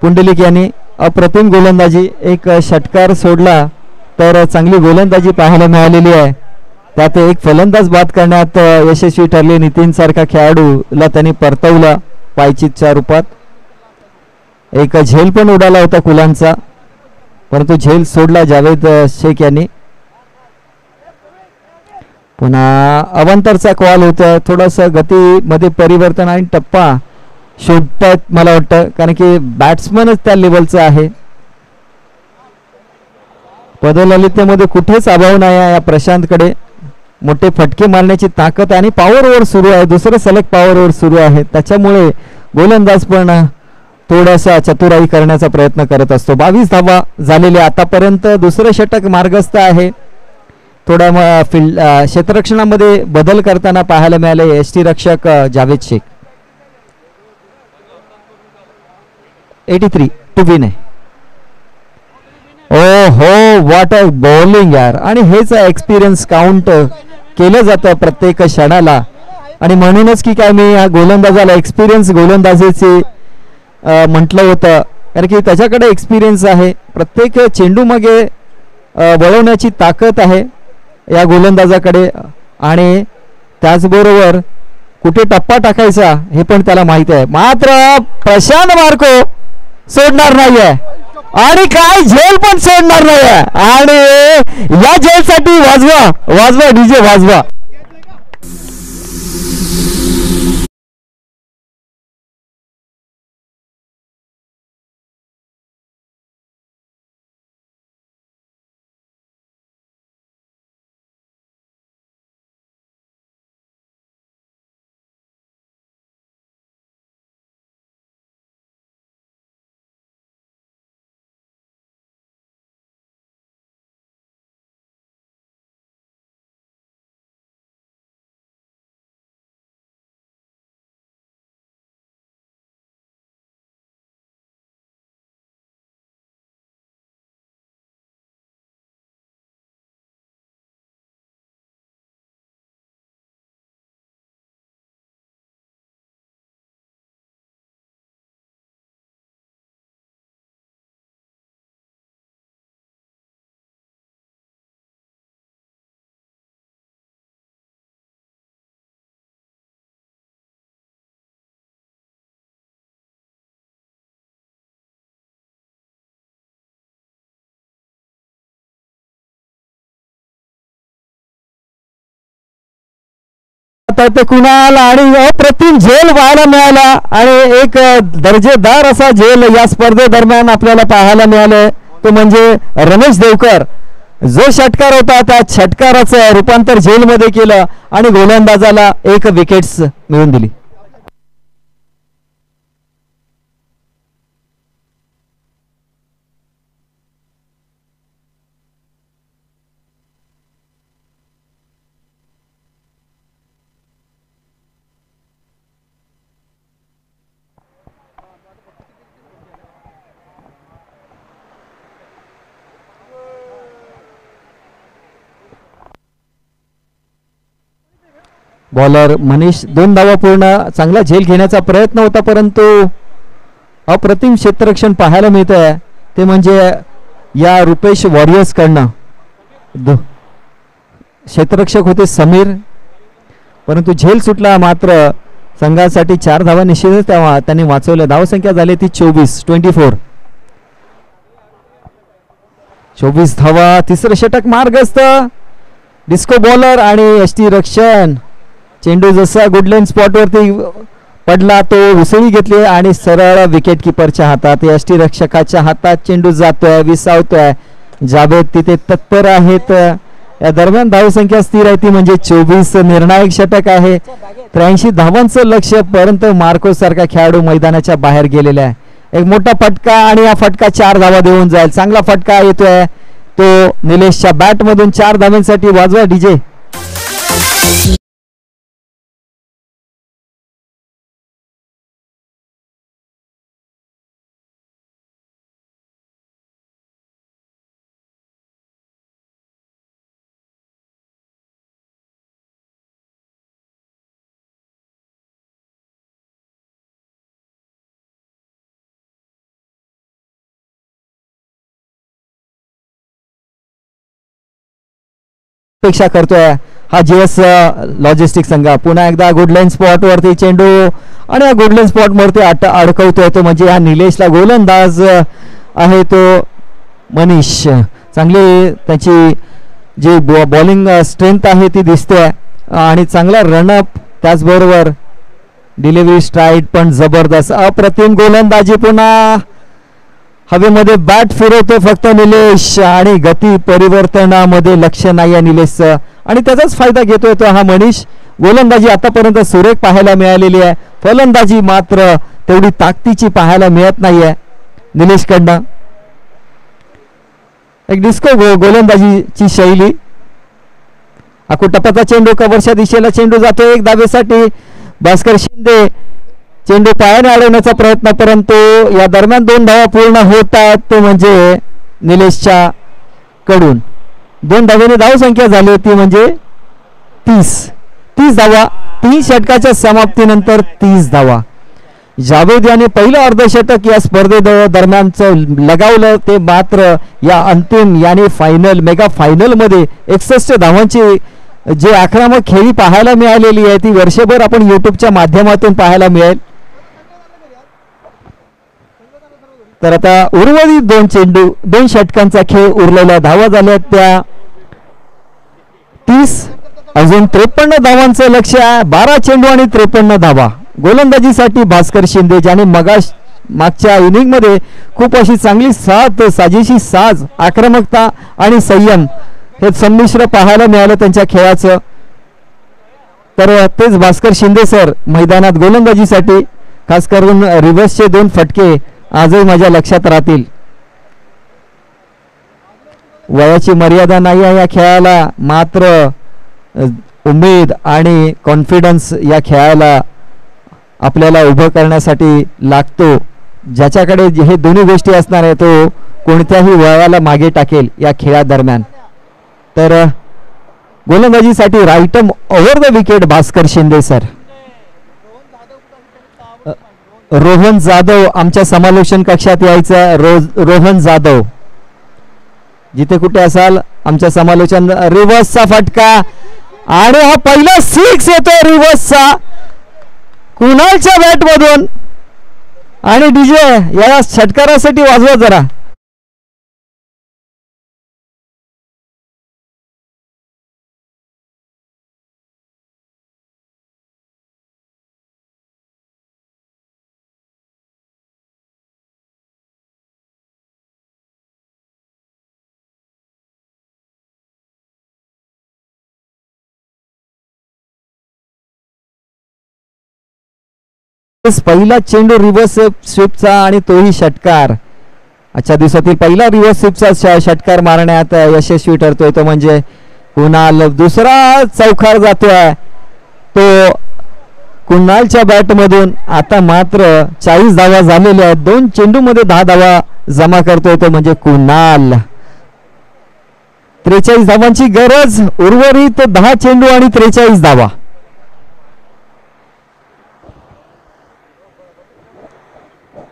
पुंडलिक यांनी. अप्रतिम गोलंदाजी, एक षटकार सोडला तर चांगली गोलंदाजी पाहायला मिळालेली आहे. त्यात एक फलंदाज बाद करण्यात यशस्वी ठरले. नितीन सारखा खेळाडूला त्यांनी परतवलं पायचीतच्या रूपात. एक झेल पण उडाला होता कुलांचा, परंतु झेल सोडला जावेद शेख यांनी. पुन्हा अवांतरचा कॉल होता. थोडासा गतीमध्ये परिवर्तन आणि टप्पा शोधतायत मला वाटतं, कारण की बॅट्समनच त्या लेवलचा आहे. पदललितेमध्ये कुठेच अभाव नाही आहे या प्रशांतकडे. मोठे फटके मारण्याची ताकद आणि पॉवर ओव्हर सुरू आहे, दुसरं सलग पॉवर ओव्हर सुरू आहे. त्याच्यामुळे गोलंदाज पण थोडासा चतुराई करण्याचा प्रयत्न करत असतो. 22 धावा झालेले आतापर्यंत. दुसरं षटक मार्गस्थ आहे. थोड्या क्षेत्ररक्षणामध्ये बदल करताना पाहायला मिळाले यष्टी रक्षक जावेद शेख. 83 टू विन आहे. ओ हो, व्हॉट अ बॉलिंग यार. आणि हेच एक्सपिरियन्स काउंट केलं जातं प्रत्येक क्षणाला. आणि म्हणूनच की काय मी या गोलंदाजाला एक्सपिरियन्स गोलंदाजीचे म्हटलं होतं, कारण की त्याच्याकडे एक्सपिरियन्स आहे. प्रत्येक चेंडू मागे वळवण्याची ताकद आहे या गोलंदाजाकडे. आणि त्याचबरोबर कुठे टप्पा टाकायचा हे पण त्याला माहिती आहे. मात्र प्रशांत मार्को सोडणार नाहीये आणि काय झेल पण सोडणार नाहीये. आणि या झेलसाठी वाजवा डीजे वाजवा. ते कुणाल आणि अप्रतिम झेल पाहायला मिळाला. आणि एक दर्जेदार असा झेल या स्पर्धेदरम्यान आपल्याला पाहायला मिळाले. तो म्हणजे रमेश देवकर. जो षटकार होता त्या षटकाराचं रूपांतर झेलमध्ये केलं आणि गोलंदाजाला एक विकेट्स मिळवून दिली. बॉलर मनीष 2 धावा पूर्ण. चांगला झेल घेण्याचा प्रयत्न होता, परंतु अप्रतिम क्षेत्ररक्षण पाहायला मिळत आहे. ते म्हणजे या रुपेश वॉरियर्स कडनं. क्षेत्ररक्षक होते समीर, परंतु झेल सुटला. मात्र संघासाठी 4 धावा निश्चितच त्यांनी वाचवल्या. धावसंख्या झाली ती 24 धावा. तिसरं षटक मार्गस्थ. डिस्को बॉलर आणि यष्टी रक्षण. चेंडू जसा गुडलाईन स्पॉटवरती पडला तो उसळी घेतली आणि सरळ विकेट किपरच्या हातात, यष्टी रक्षकाच्या हातात चेंडू जातोय, विसावतोय. जावेद तिथे तत्पर आहेत. या दरम्यान धावसंख्या स्थिर आहे ती म्हणजे 24. निर्णायक षटक आहे. 83 धावांचं लक्ष्य, परंतु मार्कोस सारखा खेळाडू मैदानाच्या बाहेर गेलेला आहे. एक मोठा फटका आणि हा फटका 4 धावा देऊन जाईल. चांगला फटका येतोय तो निलेशच्या बॅट मधून. 4 धावांसाठी वाजवा डीजे. अपेक्षा करतोय हा जीएस लॉजिस्टिक संघ. पुन्हा एकदा गुडलाईन स्पॉट वरती चेंडू आणि या गुडलाईन स्पॉट वरती अडकवतोय तो म्हणजे हा निलेशला गोलंदाज आहे तो मनीष. चांगली त्याची जी बॉलिंग स्ट्रेंथ आहे ती दिसते आणि चांगला रनअप, त्याचबरोबर डिलिव्हरी स्ट्राईड पण जबरदस्त. अप्रतिम गोलंदाजी. पुन्हा हवेमध्ये बॅट फिरवतो फक्त निलेश आणि गती परिवर्तनामध्ये लक्ष नाही आहे निलेशचं आणि त्याचाच फायदा घेतोय तो हा मनीष. गोलंदाजी आतापर्यंत सुरेख पाहायला मिळालेली आहे, फलंदाजी मात्र तेवढी ताकदीची पाहायला मिळत नाहीये निलेशकडनं. एक डिस्को गोलंदाजीची शैली. टपाचा चेंडू कव्हरच्या दिशेला चेंडू जातो. एक धावेसाठी भास्कर शिंदे चेंडू पायाने अडवण्याचा प्रयत्न, परंतु या दरम्यान 2 धावा पूर्ण होत आहेत ते म्हणजे निलेशच्या कडून. 2 धावेने धावसंख्या झाली ती म्हणजे 30 धावा. 3 षटकाच्या समाप्तीनंतर 30 धावा. जावेद याने पहिलं अर्धशतक या स्पर्धे दरम्यानचं लगावलं, ते मात्र या अंतिम याने फायनल मेगा फायनल मध्ये 61 धावांची जे आक्रमक खेळी पाहायला मिळालेली आहे ती वर्षभर आपण युट्यूबच्या माध्यमातून पाहायला मिळेल. तर आता उर्वरित 2 षटकांचा खेळ उरलेल्या धावा झाल्या त्या 30. अजून 53 धावांचं लक्ष आहे. 12 चेंडू आणि 53 धावा. गोलंदाजीसाठी भास्कर शिंदे ज्याने मागच्या इनिंग मध्ये खूप अशी चांगली साजेशी साज, आक्रमकता आणि संयम हे संमिश्र पाहायला मिळालं त्यांच्या खेळाचं. तर तेच भास्कर शिंदे सर मैदानात गोलंदाजीसाठी खास करून रिव्हर्सचे 2 फटके आजही माझ्या लक्षात राहतील. वयाची मर्यादा नाही आहे या खेळाला, मात्र उमेद आणि कॉन्फिडन्स या खेळाला आपल्याला उभं करण्यासाठी लागतो. ज्याच्याकडे हे दोन्ही गोष्टी असणार आहे तो कोणत्याही वयाला मागे टाकेल या खेळादरम्यान. तर गोलंदाजीसाठी right arm over the wicket Bhaskar Shinde sir. Rohan Jadhav आमच्या समालोचन कक्षात यायचं. रोहन जाधव जिथे कुठे असाल आमच्या समालोचन. रिव्हर्सचा फटका आणि हा पहिला 6 येतो रिव्हर्सचा कुणालच्या बॅट मधून. आणि डीजे या षटकारासाठी वाजवा जरा. पहिला चेंडू रिव्हर्स स्वीपचा आणि तोही षटकार. आजच्या दिवसातील पहिला रिव्हर्स स्वीपचा षटकार मारण्यात यशस्वी ठरतोय तो म्हणजे कुणाल. दुसरा चौकार जातोय तो कुणालच्या बॅट मधून. आता मात्र 40 धावा झालेल्या आहेत. 2 चेंडू मध्ये 10 धावा जमा करतोय तो म्हणजे कुणाल. 43 धावांची गरज. उर्वरित 10 चेंडू आणि 43 धावा.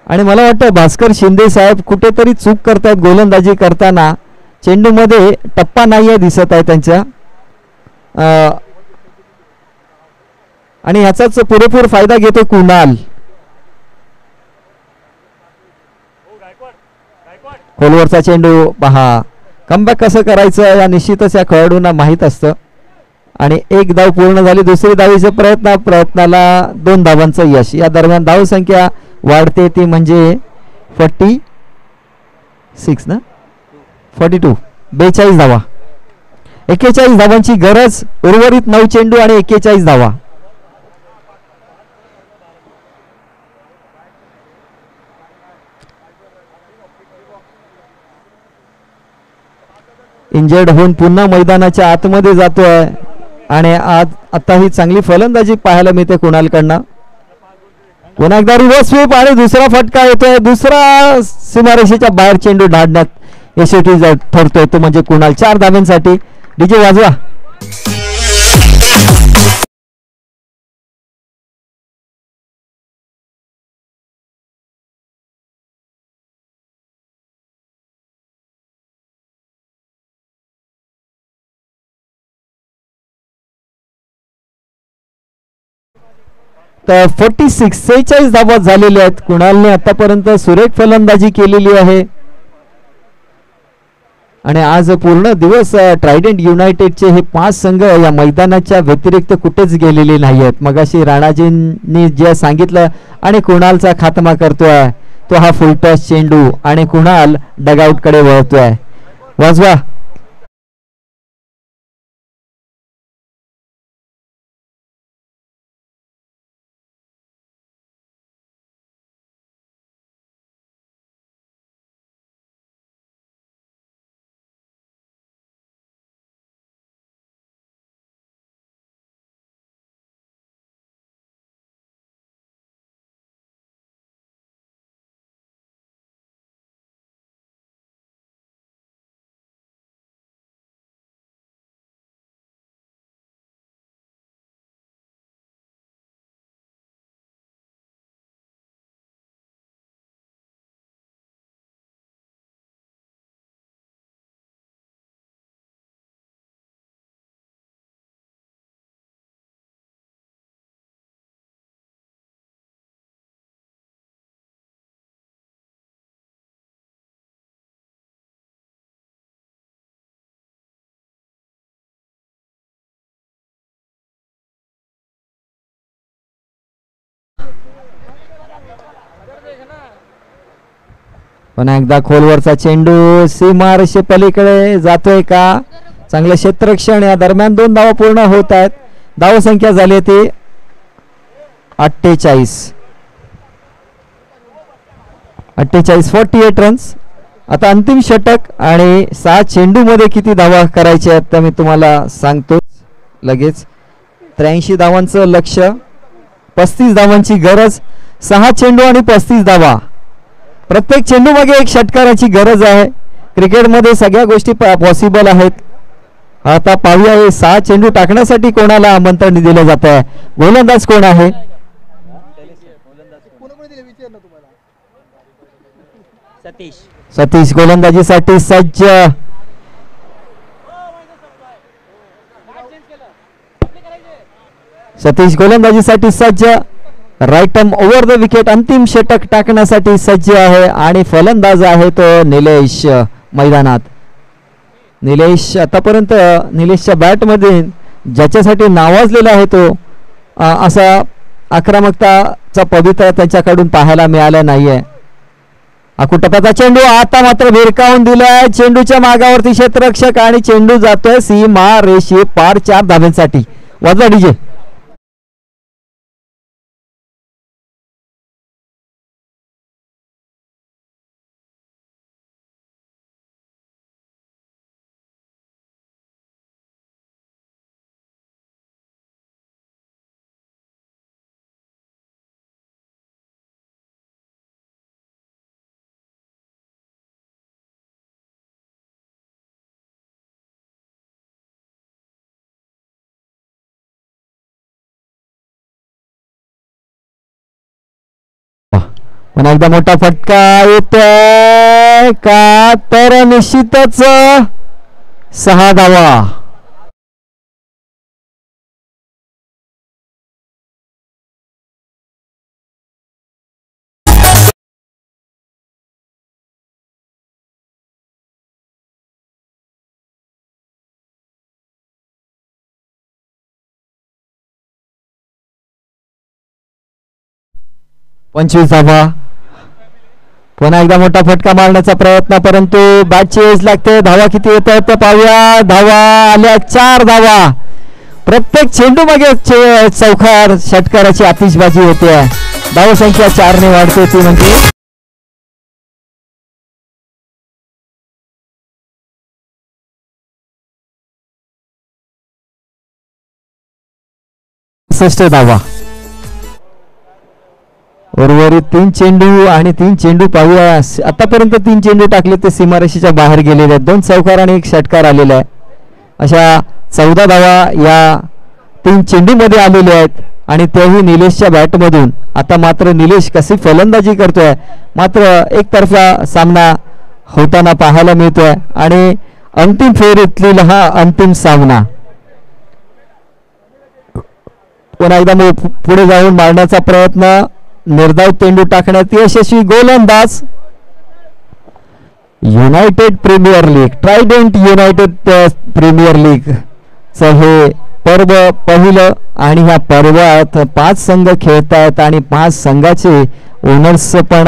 आणि मला वाटतं भास्कर शिंदे साहेब कुठेतरी चूक करतायत गोलंदाजी करताना. चेंडू मध्ये टप्पा नाहीये दिसत आहे त्यांच्या आणि ह्याचाच पुरेपूर फायदा घेतो कुणाल. खोलवरचा चेंडू पहा. कमबॅक कसं करायचं या निश्चितच या खेळाडूंना माहीत असतं. आणि 1 धाव पूर्ण झाली. दुसरी धावीचा प्रयत्नाला 2 धावांचं यश. या दरम्यान धावसंख्या वाढते ती म्हणजे 46 ना 42 42 धावा. 41 धावांची गरज. उर्वरित 9 चेंडू आणि 41 धावा. इंजर्ड होऊन पुन्हा मैदानाच्या आतमध्ये जातोय आणि आता ही चांगली फलंदाजी पाहायला मिळते कुणालकडनं. पुन्हा एकदा रिव्हर्स स्वीप आणि दुसरा फटका येतोय. दुसरा सीमारेषेच्या बाहेर चेंडू धाडण्यात यशस्वी ठरतोय तो म्हणजे कुणाल. 4 धाब्यांसाठी. डीजे वाजवा. तर 46 धावा झालेल्या आहेत. कुणालने आतापर्यंत सुरेख फलंदाजी केलेली आहे आणि आज पूर्ण दिवस ट्रायडंट युनायटेडचे हे 5 संघ या मैदानाच्या व्यतिरिक्त कुठेच गेलेले नाही आहेत. मगाशी राणाजींनी जे सांगितलं आणि कुणालचा खात्मा करतोय तो हा फुलटॉस चेंडू आणि कुणाल डगआउट कडे वळतोय. वाजवा. पुन्हा एकदा खोलवरचा चेंडू सीमारेषे पलीकडे जातोय का. चांगलं क्षेत्ररक्षण. या दरम्यान 2 धावा पूर्ण होत आहेत. धावसंख्या झाली ती 48. 48 रन्स. आता अंतिम षटक आणि 6 चेंडू मध्ये किती धावा करायच्या आहेत त्या मी तुम्हाला सांगतो लगेच. 83 धावांचं लक्ष्य. 35 धावांची गरज. 6 चेंडू आणि 35 धावा. प्रत्येक चेंडू मागे एक षटकाराची गरज आहे. क्रिकेटमध्ये सगळ्या गोष्टी पॉसिबल आहेत. आता पाहूया हे 6 चेंडू टाकण्यासाठी कोणाला आमंत्रण दिलं जात आहे. गोलंदाज कोण आहे. सतीश गोलंदाजीसाठी सज्ज. सतीश गोलंदाजीसाठी सज्ज. Right arm over the wicket. अंतिम षटक टाकण्यासाठी सज्ज आहे आणि फलंदाज आहे तो निलेश मैदानात. निलेश आतापर्यंत निलेशच्या बॅटमध्ये ज्याच्यासाठी नावाजलेला आहे तो असा आक्रमकताचा पवित्रा त्याच्याकडून पाहायला मिळाला नाहीये. अकुटपाचा चेंडू आता मात्र भिरकावून दिलाय. चेंडूच्या मागावरती क्षेत्ररक्षक आणि चेंडू जातोय सीमा रेषे पार. 4 धाब्यांसाठी. वाजवा डीजे. पुन्हा एकदा मोठा फटका येतोय का तर निश्चितच 6 धावा. पंचवीस धावा. पुन्हा एकदा मोठा फटका मारण्याचा प्रयत्न, परंतु बॅटची एज लागते. धावा किती येत आहेत ते पाहूया. धावा आल्या 4 धावा. प्रत्येक चेंडू मागे चौकार षटकाराची आतिषबाजी होते. धाव संख्या 4 ने वाढते, ती म्हणजे 66 धावा. उर्वरित 3 चेंडू आणि 3 चेंडू पाहूया. आतापर्यंत 3 चेंडू टाकले ते सीमारेषेच्या बाहेर गेलेले आहेत. 2 चौकार आणि 1 षटकार आलेला आहे. अशा 14 धावा या 3 चेंडू मध्ये आलेले आहेत आणि तेही निलेशच्या बॅटमधून. आता मात्र निलेश कशी फलंदाजी करतोय, मात्र एकतर्फा सामना होताना पाहायला मिळतोय आणि अंतिम फेरीतील हा अंतिम सामना. पुन्हा एकदा पुढे जाऊन मारण्याचा प्रयत्न, निर्धाव चेंडू टाकण्यात यशस्वी. गोलंदाज united premier league, trident united premier league च हे पर्व पहिलं आणि ह्या पर्वात 5 संघ खेळतायत आणि 5 संघाचे ओनर्स पण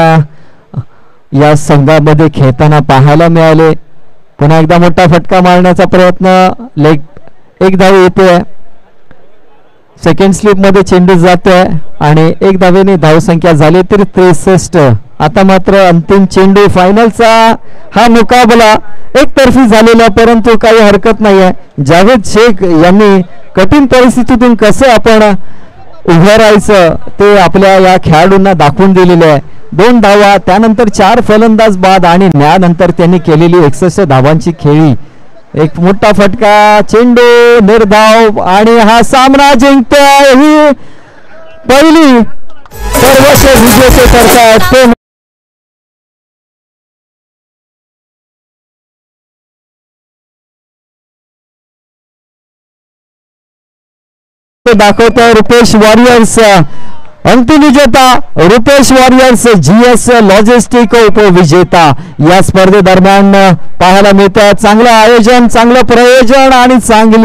या संघामध्ये खेळताना पाहायला मिळाले. पुन्हा एकदा मोठा फटका मारण्याचा प्रयत्न, लेग 1 धाव येते. सेकंड स्लिप मध्ये चेंडू जातोय आणि 1 धावेने धावसंख्या झाली तरी 63. आता मात्र अंतिम चेंडू, फायनलचा हा मुकाबला एकतर्फी झालेला, परंतु काही हरकत नाहीये. जावेद शेख यांनी कठीण परिस्थितीतून कसं आपण उभं राहायचं ते आपल्या या खेळाडूंना दाखवून दिलेले आहे. 2 धावा, त्यानंतर 4 फलंदाज बाद आणि त्यानंतर त्यांनी केलेली 61 धावांची खेळी. एक मोठा फटका, चेंडू, निर्धाव आणि हा सामना जिंकतोय. ही पहिली सर्वस्व विजेते करतायत ते दाखवतोय रुपेश वॉरियर्स. अंतिम विजेता रुपेश वॉरियर्स, GS लॉजिस्टिक उपविजेता. या स्पर्धेदरम्यान पाहायला मिळतं चांगलं आयोजन, चांगलं प्रयोजन आणि चांगली